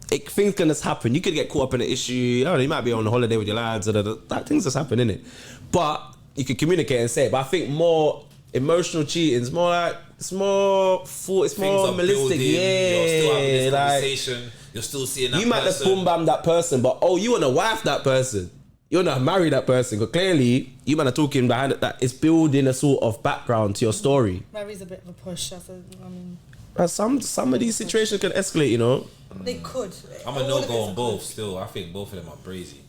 Things can just happen. You could get caught up in an issue. I don't know, you might be on a holiday with your lads. That things just happen, innit? But you can communicate and say it. But I think more emotional cheating is more like, it's more realistic. Yeah. You're still having this conversation. You're still seeing that person. You might just boom bam that person, but you want to wife that person. You want to marry that person. Because clearly, you might are talking behind it that it's building a sort of background to your story. Mary's a bit of a push. Some of these situations can escalate, you know. They could. I'm a no-go on both still. I think both of them are brazy.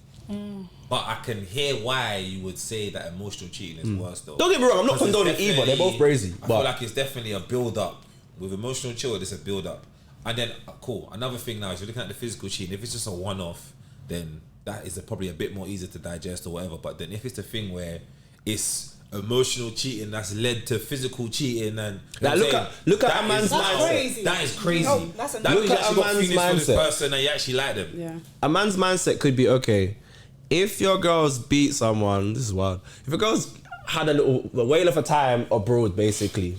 But I can hear why you would say that emotional cheating is worse though. Don't get me wrong, I'm not condoning either. They're both brazy. I feel like it's definitely a build-up. With emotional cheating, it's a build-up. And then, cool, another thing now is you're looking at the physical cheating. If it's just a one-off, then that is probably a bit more easier to digest or whatever. But then if it's the thing where it's emotional cheating that's led to physical cheating and look at a man's mindset. Crazy. That is crazy. No, that's that means you actually got feelings for this mindset. person and you actually like them. Yeah. A man's mindset could be, okay, if your girls beat someone, this is wild. If your girls had a whale of a time abroad, basically.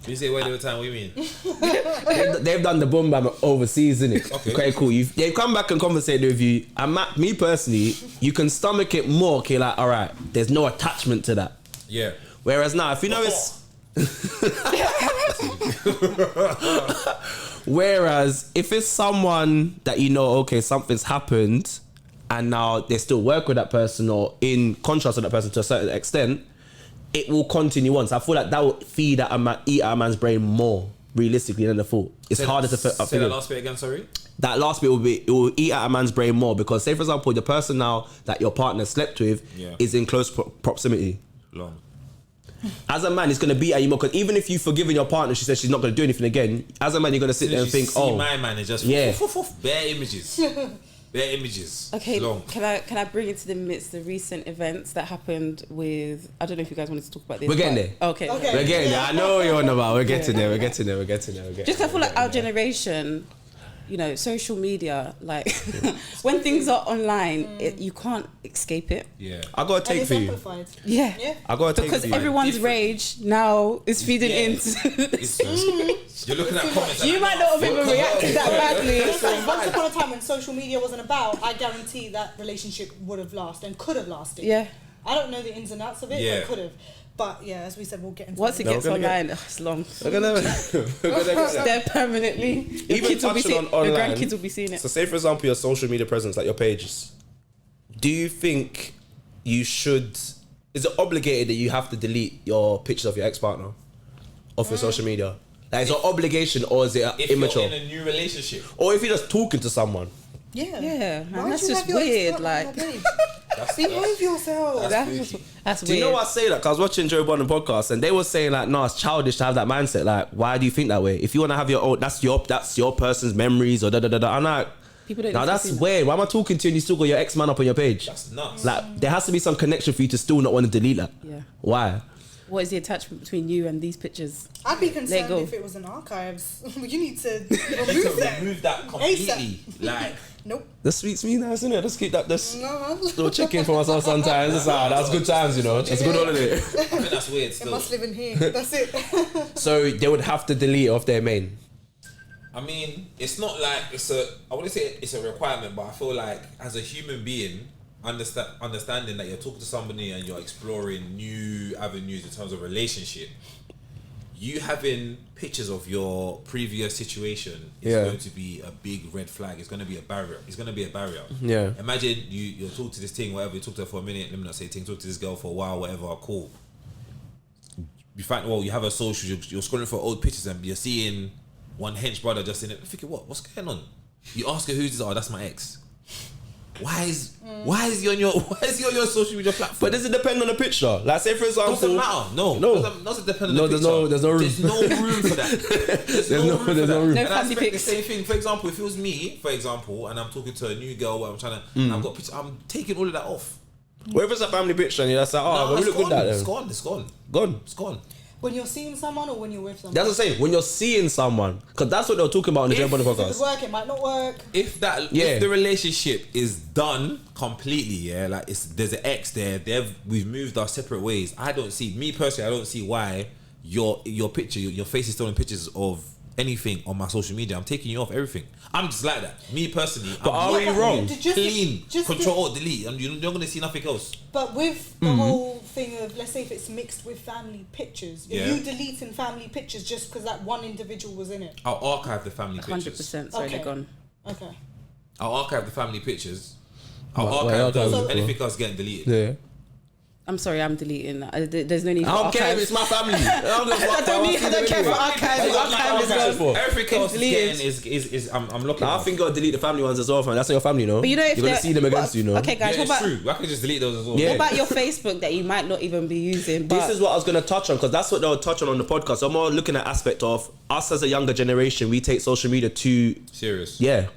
You say whale of a time, what do you mean? They've done the boom bam overseas, innit? Okay, cool. They've come back and conversated with you. And me personally, you can stomach it more. Okay, like, all right, there's no attachment to that. Yeah. Whereas now, if you know it's... Whereas if it's someone that you know, okay, something's happened and now they still work with that person or in contrast with that person to a certain extent, it will continue on. So I feel like that will eat at a man's brain more realistically than the thought. It's harder to... Say that last bit again, sorry? That last bit it will eat at a man's brain more because say for example, the person now that your partner slept with is in close proximity. Long. as a man, it's gonna be at you more. Because even if you've forgiven your partner, she says she's not gonna do anything again. As a man, you're gonna sit there and think, see my man is just bare images. Bare images. Okay, Long. can I bring into the midst the recent events that happened with? I don't know if you guys wanted to talk about this. We're getting there. Okay. Okay. We're getting there. I know what you're on about. We're getting there. We're getting there. We're getting there. Just I feel like our generation, you know, social media, like when things are online, you can't escape it. Yeah. I got a take for you. Amplified. Yeah. I got a take Because for you. everyone's Different. rage now is feeding into. You're looking at comments. You might not have even reacted that badly. Listen, once upon a time when social media wasn't about, I guarantee that relationship would have lasted and could have lasted. Yeah. I don't know the ins and outs of it, Yeah. but it could have. But yeah, as we said, we'll get into Once it that. gets we're gonna online, it's long. We're gonna get there. There permanently. Your Even kids will be touching seeing, on your online. grandkids will be seeing it. So say for example your social media presence, like your pages. Do you think you should? Is it obligated that you have to delete your pictures of your ex-partner off your social media? Like, is it an obligation or is it If immature? you're in a new relationship, Or if you're just talking to someone? Yeah. Yeah, Why man, would that's you just have your weird. ex-partner on Like, your page? Behave yourself. that's Do you weird. know why I say that? Cause I was watching Joe Budden podcast and they were saying like, no, it's childish to have that mindset. Like, why do you think that way? If you want to have your own, that's your person's memories or da da da da. I'm like, People don't now need to that's see that. weird. Why am I talking to you and you still got your ex-man up on your page? that's nuts. Like, there has to be some connection for you to still not want to delete that. Yeah. Why? What is the attachment between you and these pictures? I'd be Let concerned go. if it was in archives. You need to remove that. Remove that completely. Like, Nope. The sweets me nice, isn't it? Just keep that. This No. little chicken for myself sometimes. That's that's good times, you know. That's a good holiday. I think that's weird It still. must live in here. That's it. So they would have to delete off their main. I mean, it's not like I wouldn't say it's a requirement, but I feel like as a human being, understanding that you're talking to somebody and you're exploring new avenues in terms of relationship, you having pictures of your previous situation is going to be a big red flag. It's going to be a barrier. Yeah. Imagine you're talking to this thing, whatever, you talk to her for a minute, let me not say thing, talk to this girl for a while, whatever, cool. You find, you have a social, you're scrolling for old pictures and you're seeing one hench brother just in it. I'm thinking, what's going on? You ask her who's this? Oh, that's my ex. Why is he on your social media platform? But does it depend on the picture? Like, say for example, Doesn't matter. No. Doesn't depend on the there's picture. no room. There's no room for that. There's no room for that. no room. No And I family expect the pics. same thing. For example, if it was me, for example, and I'm talking to a new girl where I'm trying to, I've got pictures, I'm taking all of that off. What if it's a family picture and you're just like, oh, but we look good that It's then. gone. It's gone. Gone. It's gone. When you're seeing someone or when you're with someone? That's what I'm saying. When you're seeing someone, because that's what they were talking about on the Joe Budden If it's podcast. work, it might not work. If the relationship is done completely, like there's an ex there, we've moved our separate ways. I don't see why your picture, your face is still in pictures of anything on my social media. I'm taking you off everything. I'm just like that. Me personally. But are we wrong? Clean, control or delete, and you're not gonna see nothing else. But with the whole thing of, let's say if it's mixed with family pictures, if you deleting family pictures just because that one individual was in it. I'll archive the family 100%. pictures. Sorry, they're gone. Okay. I'll archive the family pictures. I'll Why archive those. archive it? Anything else getting deleted. Yeah. I'm sorry, I'm deleting that. There's no need for I don't care if archives. it's my family. I don't care for archives. Archives is gone. Everything else Deleted. is I'm looking. I think you gotta delete the family ones as well, man. That's not your family, no? But you know, if you're gonna they're- see them against you, know. Okay, guys, yeah, what it's about true. I can just delete those as well. Yeah. what about your Facebook that you might not even be using? But This is what I was going to touch on, because that's what they'll touch on the podcast. So I'm more looking at aspect of us as a younger generation. We take social media too Serious. yeah,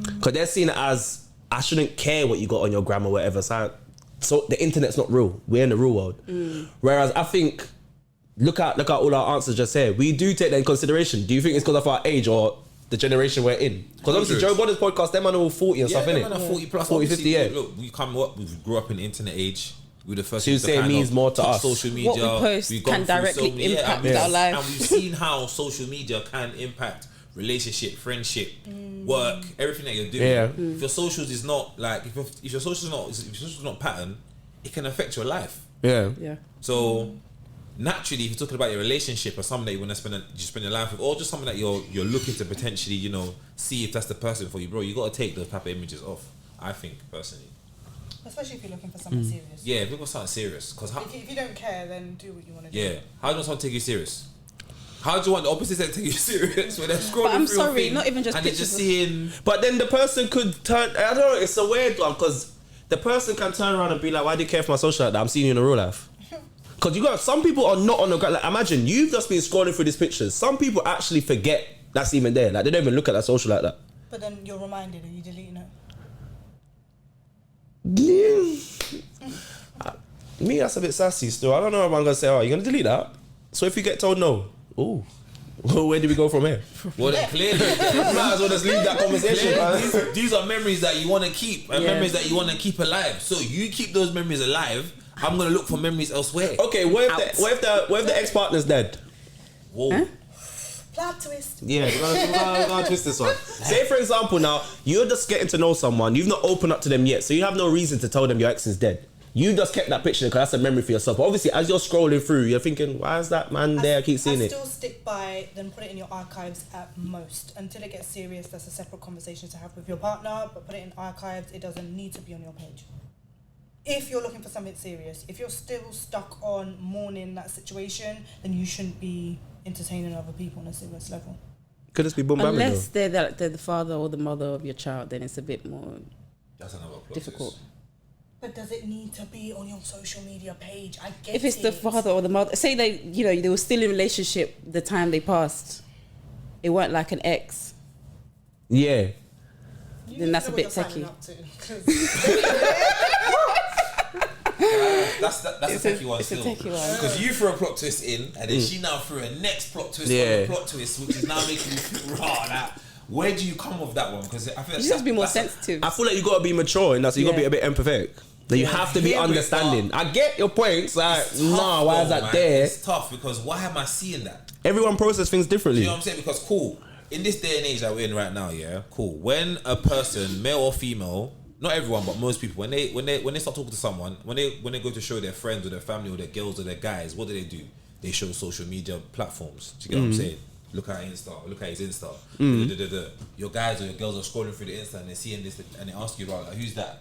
because they're seeing it as, I shouldn't care what you got on your gram or whatever. So the internet's not real. We're in the real world. Whereas I think, look at all our answers just here. We do take that in consideration. Do you think it's because of our age or the generation we're in? Because obviously Joe Budden's podcast, them man are all 40 and stuff, Yeah, innit? man, 40 plus. 40, 50, yeah. Look, we grew up in the internet age. We the first. So you ones to say kind means of more to touch us. Social media. What we post We've gone can through directly and impact we've- our lives. And we've seen how social media can impact relationship, friendship, work, everything that you're doing. Yeah. If your socials is not like, if your socials not pattern, it can affect your life. Yeah. yeah. So naturally, if you're talking about your relationship or someone that you want to spend your life with, or just someone that you're looking to potentially, see if that's the person for you, bro, you got to take those type of images off. I think personally. Especially if you're looking for something serious. Yeah, if you got something serious, because If you don't care, then do what you want to do. yeah, how do you want someone to take you serious? How do you want the opposite sex to take you serious when they're scrolling But I'm through your sorry, thing not even just and they're pictures just of- seeing. But then the person could turn, I don't know, it's a weird one, because the person can turn around and be like, why do you care for my social like that? I'm seeing you in the real life. Because you got some people are not on the ground. Like, imagine you've just been scrolling through these pictures. Some people actually forget that's even there. Like they don't even look at that social like that. But then you're reminded, are you deleting it? Me, that's a bit sassy still. I don't know if I'm gonna say, oh, you're gonna delete that. So if you get told no, ooh, where do we go from here? Well, then clearly, Might as well just leave that conversation. man. these are memories that you want to keep and memories that you want to keep alive. So you keep those memories alive. I'm gonna look for memories elsewhere. Okay, what if the ex-partner's dead? Whoa. Huh? Plot twist. Yeah, we're gonna twist this one. Say for example now, you're just getting to know someone, you've not opened up to them yet, so you have no reason to tell them your ex is dead. You just kept that picture because that's a memory for yourself. But obviously, as you're scrolling through, you're thinking, why is that man there? I keep seeing I it. still stick by, then put it in your archives at most. Until it gets serious, that's a separate conversation to have with your partner, but put it in archives, it doesn't need to be on your page. If you're looking for something serious, if you're still stuck on mourning that situation, then you shouldn't be entertaining other people on a serious level. Could just be boom bam. Unless they're the father or the mother of your child, then it's a bit more That's another plot difficult. twist. But does it need to be on your social media page? I get it. If it's the father or the mother, say they were still in a relationship the time they passed, it weren't like an ex. Yeah. Then that's a bit techie. That's a techie one still. It's a techie one. Because you threw a plot twist in, and then she now threw a next plot twist on the plot twist, which is now making you feel raw. Like, where do you come with that one? Because I feel You just be more sensitive. I feel like you gotta be mature in that, so you gotta be a bit empathetic. That you have to be understanding. I get your points. Like, nah, why is that there? It's tough because why am I seeing that? Everyone processes things differently. You know what I'm saying? Because cool, in this day and age that we're in right now, yeah, cool. When a person, male or female, not everyone, but most people, when they start talking to someone, when they go to show their friends or their family or their girls or their guys, what do? They show social media platforms. Do you get what I'm saying? Look at Insta, look at his Insta. Your guys or your girls are scrolling through the Insta and they're seeing this and they ask you about like, who's that?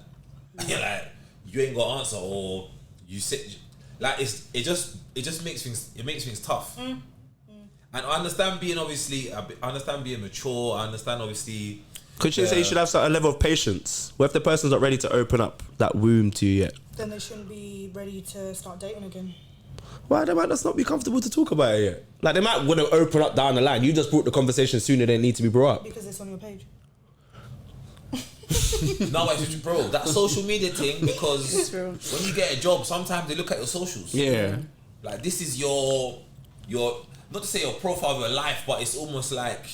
And you're like, you ain't got an answer, or you sit like it just makes things tough. And I understand being mature. I understand obviously. Could you say you should have a level of patience? What if the person's not ready to open up that womb to you yet? Then they shouldn't be ready to start dating again. Why they might just not be comfortable to talk about it yet? Like they might want to open up down the line. You just brought the conversation sooner than it need to be brought up. Because it's on your page. No, bro, that social media thing, because when you get a job, sometimes they look at your socials. Yeah. Like this is your not to say your profile of your life, but it's almost like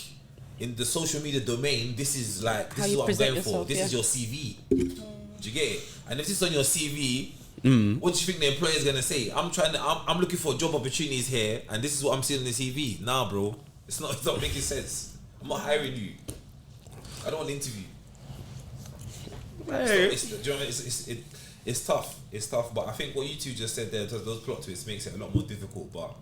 in the social media domain, this is like this is what I'm going yourself, for. This is your CV. Do you get it? And if this is on your CV, what do you think the employer is gonna say? I'm looking for job opportunities here, and this is what I'm seeing on the CV. Nah, bro, it's not making sense. I'm not hiring you. I don't want to interview. Hey. It's tough. It's tough, but I think what you two just said there, those plot twists makes it a lot more difficult. But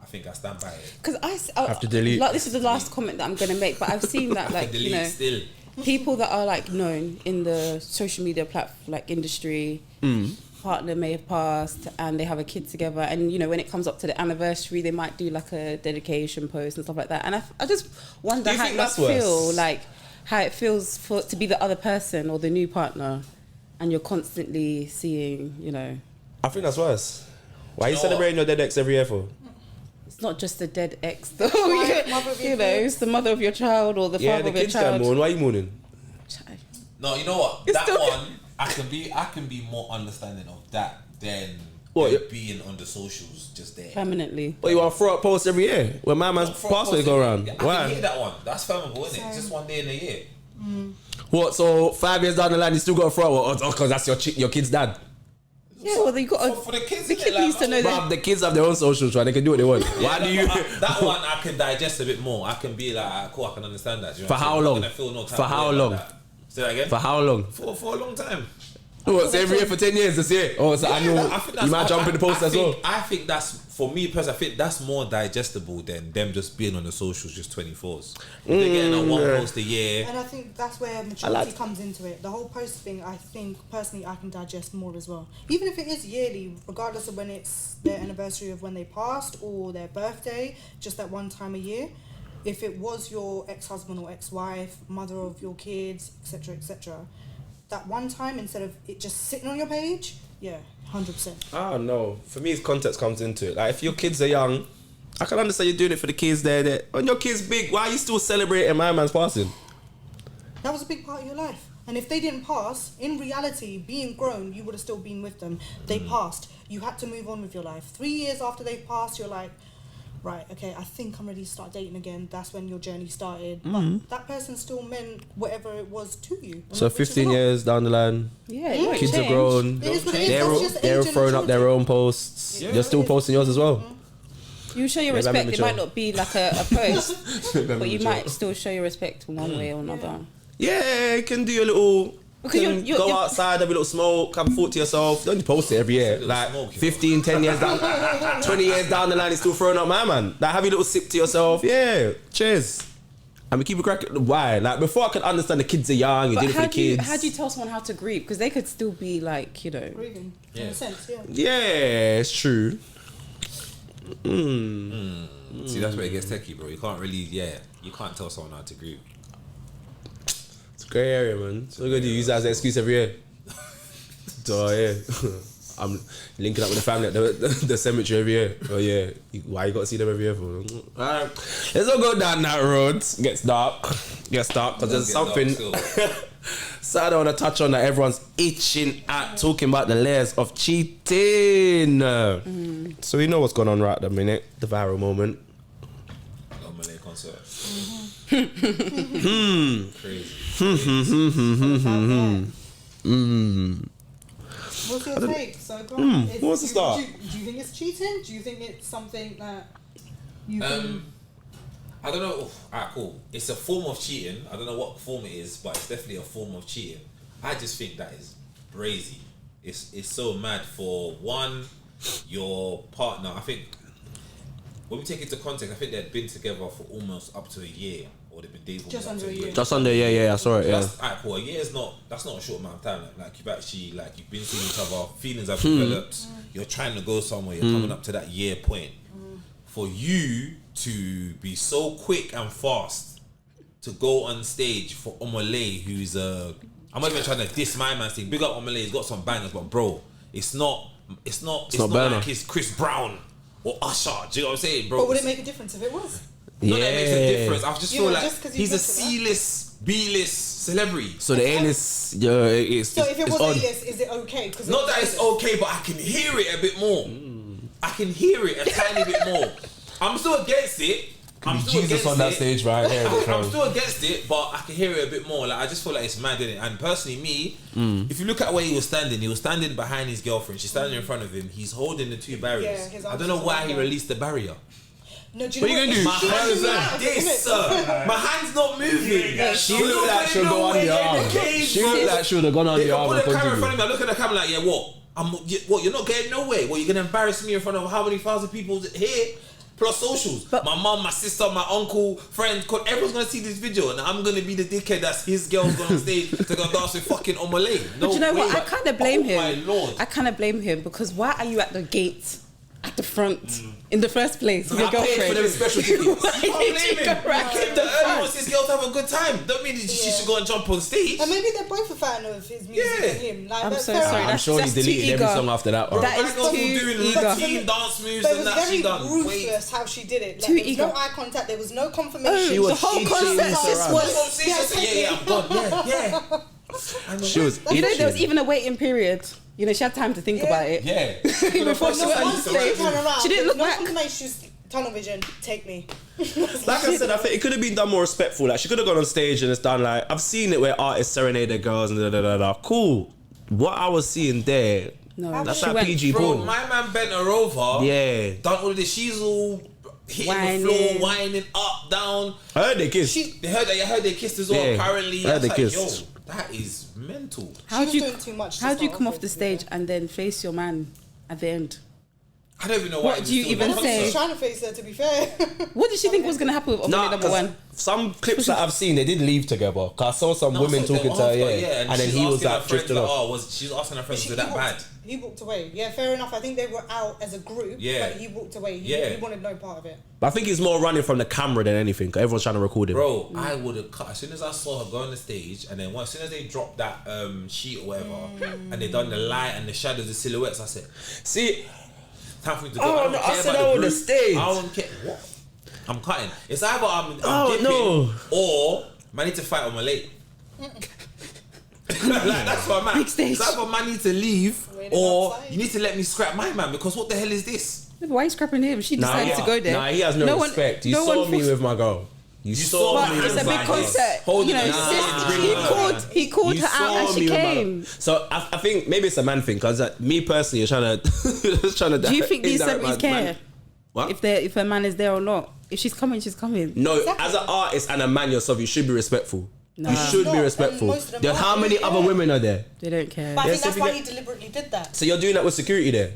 I think I stand by it. Because I have to delete. Like, this is the last comment that I'm going to make, but I've seen that like still. People that are like known in the social media industry, partner may have passed and they have a kid together, and when it comes up to the anniversary, they might do like a dedication post and stuff like that. And I just wonder how it must feel, like how it feels to be the other person or the new partner, and you're constantly seeing, I think that's worse. Why are you celebrating your dead ex every year for? It's not just the dead ex, though. It's the mother of your child or the father of your child. Yeah, the kids mourn. Why are you mourning? No, you know what? That one, I can be more understanding of that than being on the socials just there. Permanently. Well, you want to throw up posts every year when my man's password go around. Yeah, I can hear that one. That's flammable, isn't it? It's just one day in a year. What? So 5 years down the line, you still got to throw up? Oh, because that's your kid's dad. Yeah, well, you got for the kids. The kid needs to know that. The kids have their own socials, right? They can do what they want. Why do you? That one I can digest a bit more. I can be like, cool, I can understand that. For how long? For how long? Say that again. For how long? For a long time. What? So every year for 10 years, that's it. Oh, it's annual. You might jump in the post as well. I think that's, for me personally, I think that's more digestible than them just being on the socials just 24s. They're getting a one post a year. And I think that's where maturity comes into it. The whole post thing, I think personally I can digest more as well. Even if it is yearly, regardless of when it's their anniversary of when they passed or their birthday, just that one time a year. If it was your ex-husband or ex-wife, mother of your kids, etc., that one time instead of it just sitting on your page, yeah, 100%. I don't know. For me, context comes into it. Like, if your kids are young, I can understand you're doing it for the kids there. When your kid's big, why are you still celebrating my man's passing? That was a big part of your life. And if they didn't pass, in reality, being grown, you would have still been with them. They passed. You had to move on with your life. 3 years after they passed, you're like, right, okay, I think I'm ready to start dating again. That's when your journey started. But that person still meant whatever it was to you. So 15 years down the line, Yeah, kids are grown. It is what it is. That's just They're age and throwing up their maturity. own posts. Yeah. You're still posting yours as well. You show your Yeah, that respect. made It me might chill. not be like a post, but you might still show your respect in one way or another. Yeah, you can do your little... Because can you're- go you're- outside, have a little smoke, have a thought to yourself. Don't post it every year. Like smoke, you 15, 10 years down, 20 years down the line, it's still throwing up my man. Like, have your little sip to yourself. Yeah, cheers. And we keep it cracking. Why? Like, before I could understand the kids are young, you But did it for the kids. how do you tell someone how to grieve? Because they could still be like, you know. Grieving, in Yeah. a sense, yeah. Yeah, it's true. See, that's where it gets techie, bro. You can't really, you can't tell someone how to grieve. It's a grey area, man. So we're going to use that as an excuse every year. So, yeah. I'm linking up with the family at the cemetery every year. Oh, yeah. Why you got to see them every year for? Alright. Let's not go down that road. Gets dark. Because there's something... So I don't want to touch on that everyone's itching at talking about the layers of cheating. So we know what's going on right at the minute. The viral moment. Malay concert. Crazy. What's your take? So go on. what's the start? Do you think it's cheating? Do you think it's something that you can... I don't know. Alright, cool. It's a form of cheating. I don't know what form it is, but it's definitely a form of cheating. I just think that is brazy. It's so mad. For one, your partner, I think, when we take it to context, I think they'd been together for almost up to a year, or they've been dating Just for up to under a year. Just under, yeah, I saw it, yeah. That's alright, cool. A year is that's not a short amount of time. Like you've actually, you've been seeing each other, feelings have developed. You're trying to go somewhere. You're coming up to that year point. For you to be so quick and fast to go on stage for Omole, who's I'm not even trying to diss my man's thing. Big up Omole, he's got some bangers, but bro, it's not Burner. like it's Chris Brown or Usher. Do you know what I'm saying, bro? But would it make a difference if it was? Not that it makes a difference. I just You feel know, like just 'cause you he's a mentioned that. C-list, B-list celebrity. So the A-list, yeah, it's So if it it's was on. A-list, is it okay? Cause Not that it's okay, but I can hear it a bit more. I can hear it a tiny bit more. I'm still against it. I'm still Jesus against on that it. stage, right? Yeah, I'm still against it, but I can hear it a bit more. Like I just feel like it's mad, innit? And personally, me, if you look at where he was standing behind his girlfriend. She's standing in front of him. He's holding the two barriers. his I arms don't know is why on he the- released the barrier. No, do What you are know you what? gonna do? My hand's like this, sir. My hand's not moving. She looked like she'll go on the arm. She looked like she would have gone on They the can arm put and the camera in continue. front of me. I look at the camera like, yeah, what? You're not getting nowhere. What, you're gonna embarrass me in front of how many thousand people here? Plus socials. But- my mum, my sister, my uncle, friend, everyone's gonna see this video, and I'm gonna be the dickhead that's his girl's going on stage to go dance with fucking Omole. No But you know what? way. I kind of blame him. My lord. I kind of blame him because why are you at the gate, at the front, in the first place with your I paid for girlfriend? them special tickets. Why I did blame you him. go right He came to there the early, front? wants his girl to have a good time. Don't mean she should go and jump on stage. And maybe they're both a fan of his music Yeah. and him. Like, I'm that's so fair sorry. enough. I'm sure he That's too deleted every eager. song after that one. That is Bang on too doing eager. routine dance moves But it and was that she very done. Wait. ruthless how she did it. Like, Too there was eager. no eye contact. There was no confirmation. She was The whole itching concept to just run. was. Yeah, I'm gone. Yeah. She was You know, there was itching. even a waiting period. You know, she had time to think about it. Yeah. Before she No, went on once she stage. turned around, She didn't look no back. confirmation. She was tunnel vision. Take me. Like I said, I think it could have been done more respectful. Like she could have gone on stage and it's done like I've seen it where artists serenade their girls and da. Cool. What I was seeing there, No, that's she like went- PG Bro, porn. my man bent her over. Yeah. Done all this. She's all hitting Whining. the floor, whining up, down. I heard they kissed. They heard they kissed as well. Yeah. Apparently, I heard that's they like, kissed. yo, that is mental. How was do you doing too much to How do you start come off off the with, to be stage and then face your man at the end? I don't even know What why. do you even say? She's trying to face her, to be fair. What did she think was going to happen with Nah, number 1? Some clips that I've seen, they did leave together. Cause I saw some women talking to her, and then he was like drifting off. She was asking her friends, was it that walked, bad? He walked away. Yeah, fair enough. I think they were out as a group, but he walked away. He wanted no part of it. But I think he's more running from the camera than anything. Cause everyone's trying to record him. Bro, I would have cut as soon as I saw her go on the stage, and then as soon as they dropped that sheet or whatever, and they done the light and the shadows, the silhouettes, I said, see. Time for me to go. I don't care said about on the stage. I don't care. What? I'm cutting. It's either I'm dipping or I need to fight on my leg. Like, that's what I'm at. Big stage. It's either man need to leave or you need to let me scrap my man, because what the hell is this? Why are you scrapping him? She decided to go there. Nah, he has no respect. You saw me with my girl. You saw me It's with a my big girl. concert. You know, he called her out and she came. So I think maybe it's a man thing, because me personally is trying to. Do you think these celebrities care? What? If a man is there or not? If she's coming, she's coming. No, as an artist and a man yourself, you should be respectful. Nah. You should be respectful. Then how many other women are there? They don't care. But I think that's why he deliberately did that. So you're doing that with security there?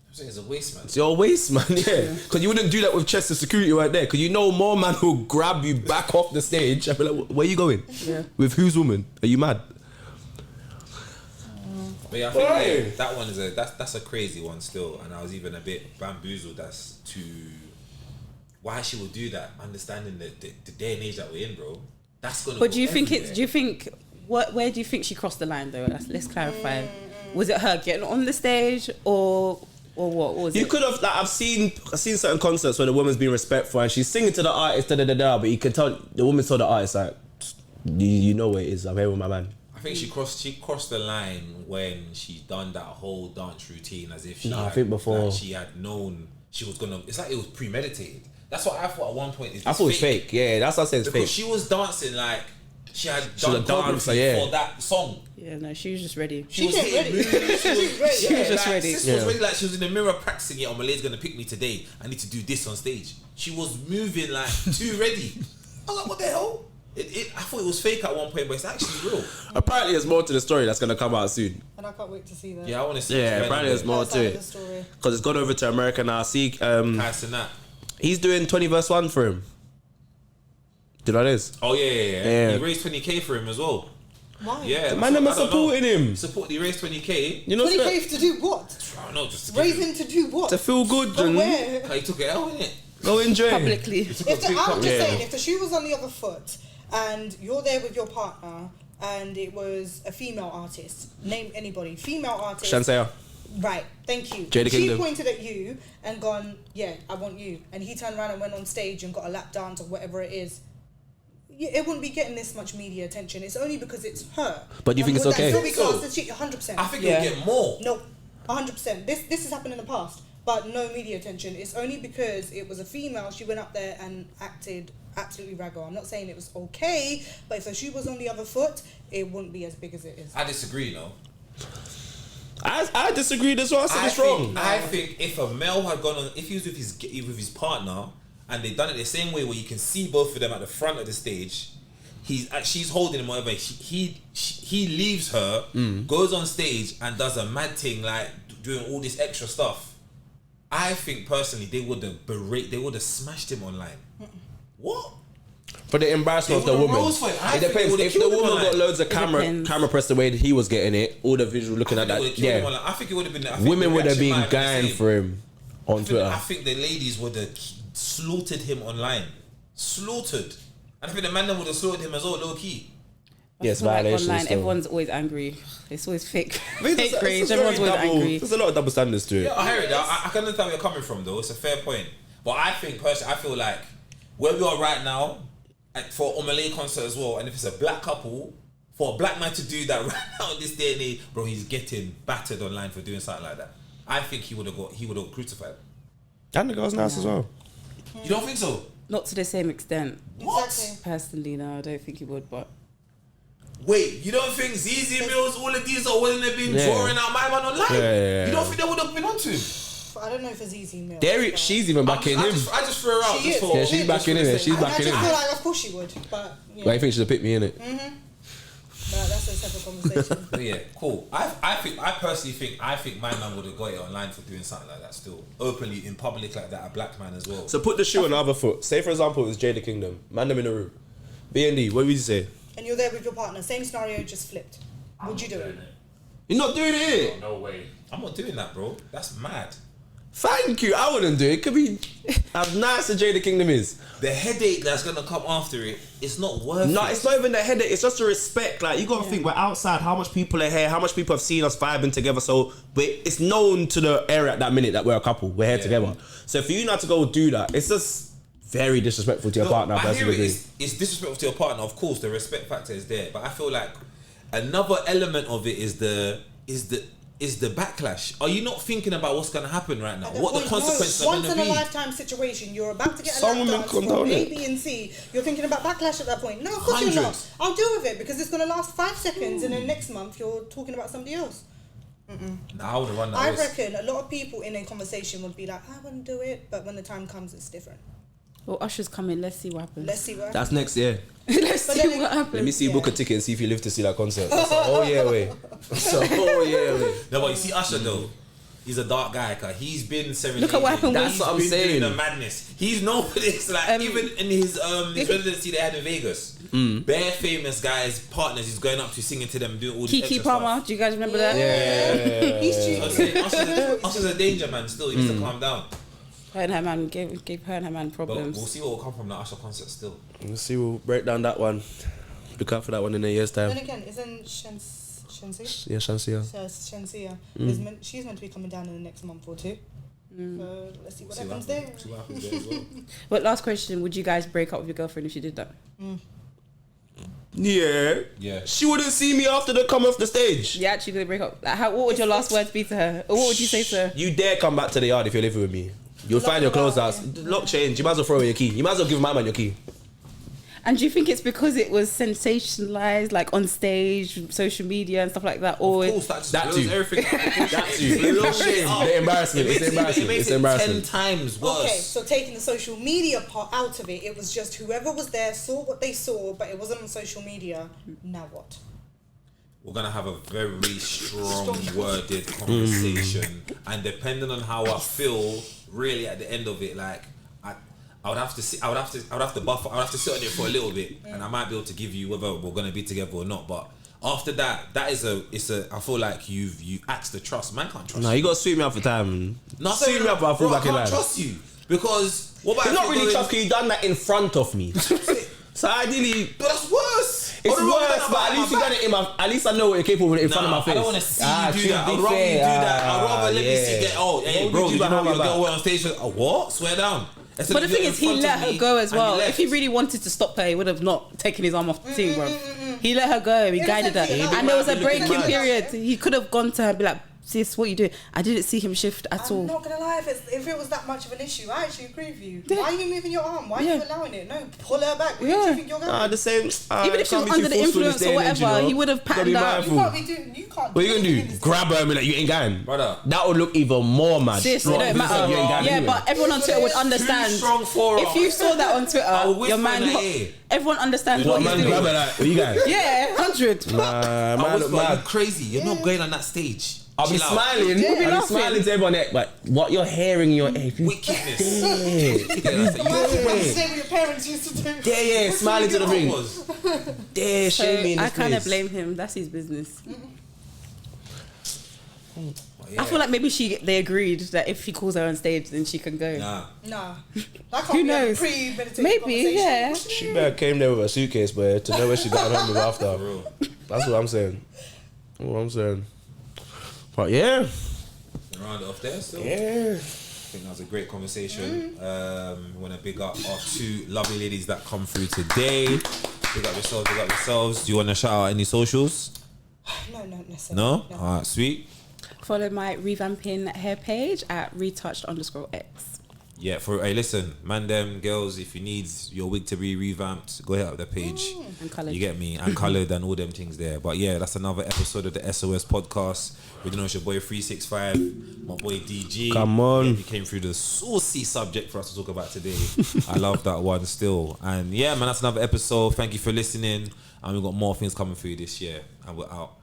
I'm saying it's a waste, man. It's your waste, man. Yeah, because you wouldn't do that with Chester security right there. Because you know more man will grab you back off the stage and be like, "Where you going? Yeah. With whose woman? Are you mad?" But yeah, I think that one is that's a crazy one still, and I was even a bit bamboozled as to why she would do that, understanding the day and age that we're in, bro. That's gonna. But do you think it's? Do you think where do you think she crossed the line though? Let's clarify. Was it her getting on the stage or what was it? You could have. Like, I've seen certain concerts where the woman's being respectful and she's singing to the artist, but you can tell the woman told the artist like, you know what it is. I'm here with my man. I think she crossed the line when she done that whole dance routine as if she I think before she had known she was gonna. It's like it was premeditated. That's what I thought at one point. I thought it was fake. Yeah, that's what I said. It's because fake. she was dancing like she had She was done a dancer, choreography for that song. Yeah, no, she was just ready. She was hitting moves. She was just ready. Sis was ready, like she was in the mirror practicing it. Oh, Malay's gonna pick me today. I need to do this on stage. She was moving like too ready. I was like, what the hell? I thought it was fake at one point, but it's actually real. Apparently, there's more to the story that's gonna come out soon. And I can't wait to see that. Yeah, I want to see. Yeah, apparently there's more to it because it's gone over to America now. See, he's doing 20 verse 1 for him. Do you know what it is? Oh yeah. He raised 20k for him as well. Why? Yeah, the man are supporting him. He raised 20k. You know, 20k to do what? I don't know, just raise him to do what? To feel good, But where? He took it out, innit? Go enjoy publicly. I'm just saying, if the shoe was on the other foot and you're there with your partner and it was a female artist, name anybody, female artist. Shanseya. Right, thank you. Jada She Kingdom. pointed at you and gone, yeah, I want you. And he turned around and went on stage and got a lap dance or whatever it is. It wouldn't be getting this much media attention. It's only because it's her. But do you think it's okay? Would that still be classed as cheating? 100%. I think it'll get more. No, 100%. This has happened in the past, but no media attention. It's only because it was a female. She went up there and acted absolutely raggo. I'm not saying it was okay, but if the shoe was on the other foot, it wouldn't be as big as it is. I disagree, you know. I disagreed as well. I said it's wrong. I think if a male had gone on, if he was with his partner and they done it the same way where you can see both of them at the front of the stage, she's holding him whatever. He leaves her, goes on stage and does a mad thing like doing all this extra stuff. I think personally they would have smashed him online. What? For the embarrassment of the woman. It depends. If the woman got loads of camera pressed the way that he was getting it, all the visual looking at that. Yeah. I think it would have been. Women would have been going for him on Twitter. I think the ladies would have slaughtered him online. Slaughtered. And I think the man would have slaughtered him as well, low key. Yes, like violations. online, everyone's always angry. It's always fake. Fake rage. Everyone's always angry. There's a lot of double standards to it. Yeah, I hear it. I can understand where you're coming from, though. It's a fair point. But I think personally, I feel like where we are right now, for Omalay concert as well, and if it's a black couple, for a black man to do that right now in this day and age, bro, he's getting battered online for doing something like that. I think he would have crucified. And the girl's nice as well. You don't think so? Not to the same extent. What? Exactly. Personally, no, I don't think he would. But wait, you don't think ZZ Mills, all of these are wouldn't have been drawing out my man online? Yeah. You don't think they would have been onto him? I don't know if it's easy, Mills. She's even backing him. I just threw her out. She is. Yeah, she's backing him. She's backing I him. just feel like, of course she would, but yeah. But I think she's a pick me in it. No, that's a separate conversation. But yeah, cool. I personally think my man would have got it online for doing something like that still. Openly, in public like that, a black man as well. So put the shoe on the other foot. Say, for example, it was Jada Kingdom. Man them in the room. B&D, what would you say? And you're there with your partner. Same scenario, just flipped. Would you do it? You're not doing it? No way. I'm not doing that, bro. That's mad. Thank you. I wouldn't do it. It could be as nice as Jada Kingdom is. The headache that's gonna come after it, it's not worth it. No, it's not even the headache. It's just the respect. Like, you gotta think, we're outside. How much people are here? How much people have seen us vibing together? So, it's known to the area at that minute that we're a couple. We're here together. So for you not to go do that, it's just very disrespectful to your partner. I hear it's disrespectful to your partner. Of course, the respect factor is there, but I feel like another element of it is the backlash. Are you not thinking about what's going to happen right now? What the consequences are going to be? Once in a lifetime situation, you're about to get a Someone lap dance will from condone A, it. B, and C. You're thinking about backlash at that point. No, of course you're not. I'll deal with it because it's going to last 5 seconds, and then next month you're talking about somebody else. Nah, I would have run that I risk. reckon a lot of people in a conversation would be like, I wouldn't do it, but when the time comes, it's different. Well, Usher's coming. Let's see what happens. Let's see what That's next year. Let's But see then what happens. Let me see you book a ticket and see if you live to see that concert. That's a whole year away. That's a whole year away. No, but you see Usher though. He's a dark guy, cause he's been serenading. Look at what happened with- That's what I'm He's been saying. doing the madness. He's known for this. Like even in his residency they had in Vegas, bare famous guys, partners, he's going up to singing to them, doing all this Kiki extra Palmer. stuff. Do you guys remember that? Yeah. He's So cheating. I'm saying Usher's a danger man. Still, he needs to calm down. Her and her man gave her and her man But problems. we'll see what will come from that Usher concert. Still, We'll see, we'll break down that one. Look out for that one in a year's time. Then again, isn't Shensia? Yeah, Shansia. Shensia she's meant to be coming down in the next month or two. So let's see what happens there. See what happens there as well. But last question: would you guys break up with your girlfriend if she did that? Yeah. Yeah. She wouldn't see me after they come off the stage. You actually gonna break up? Like, what would your last words be to her? Or what would you say to her? You dare come back to the yard if you're living with me. You'll Lock find your the clothes door, house. Lock change. You might as well throw away your key. You might as well give my man your key. And do you think it's because it was sensationalized, like on stage, social media and stuff like that, or Of course, that just That blows too. everything. That too. The shame. The embarrassment. It's embarrassing. It makes It's it 10 embarrassing. times worse. Okay, so taking the social media part out of it, it was just whoever was there saw what they saw, but it wasn't on social media. Now what? We're gonna have a very strong worded conversation, and depending on how I feel, really at the end of it, like I would have to sit on it for a little bit, and I might be able to give you whether we're gonna be together or not. But after that, I feel like you axed the trust. Man can't trust. No, you gotta sweep me up for time. Not sweep me up, but I fall back in I line. can't trust you because what about It's if not you're really going- tough because you done that in front of me. So ideally, But that's worse. it's I'd rather worse, that but at behind least you my done back. it in my. At least I know what you're capable of in front of my face. I don't want to see you do true, that. I'd be rather you do fair. that. I'd rather let me see Yeah. get. Oh, hey, What bro, would did you you know behind your my girl back? went on stage? What? Swear down. Instead But of the thing you is, in he front let of her me go as and you well. left. If he really wanted to stop her, he would have not taken his arm off the team, bro. He let her go. He guided her, Innocently, and there was a He looked breaking mad. period. He could have gone to her and be like, "Sis, what you doing?" I didn't see him shift at I'm all. not gonna lie, if it was that much of an issue, I actually agree with you. Why are you moving your arm? Why are you Yeah. allowing it? No, pull her back. Where do Yeah. you think you're going? The same. Even if she was can't be under too the forceful in influence this day or and age, whatever, you know? he would have Gotta patterned be out. mindful. You can't be doing. You can't. What are you gonna anything do? in this Grab her and be like, you ain't going. Brother. That would look even more mad. Sis, it Right, don't because you ain't matter. going Yeah, anyway. but everyone on Twitter would understand. Too strong for her. If you saw that on I Twitter, would your whisper man, in her ear. everyone understands What what man he's grab her doing. like, where you going? Yeah, 100. Nah, I man was look like, you mad. crazy. You're not going on that stage. I'll be Chill out. smiling. We'll be I'll be laughing. smiling to everyone. But what you're hearing in your ear, you Wickedness. Yeah, Yeah, that's it. That's the same what your parents used to do. yeah, smiling to the ring. Was. Yeah, So shame me in I this kind of place. blame him. That's his business. Yeah. I feel like maybe they agreed that if he calls her on stage, then she can go. Nah. Nah, that can't Who be a knows? premeditated Maybe, conversation. yeah. She better came there with a suitcase, but to know where she got home with after. Bro. That's what I'm saying. That's what I'm saying. But yeah, Round it off there. So. yeah. I think that was a great conversation. We want to big up our two lovely ladies that come through today. Big up yourselves, big up yourselves. Do you want to shout out any socials? No, not necessarily. No? All right, sweet. Follow my revamping hair page at retouched_X. Yeah, hey, listen, man, them girls, if you need your wig to be revamped, go hit up the page. And coloured. You get me? And coloured and all them things there. But yeah, that's another episode of the SOS podcast. We know it's your boy 365, my boy DG. Come on. Yeah, he came through the saucy subject for us to talk about today. I love that one still. And yeah, man, that's another episode. Thank you for listening. And we've got more things coming for you this year. And we're out.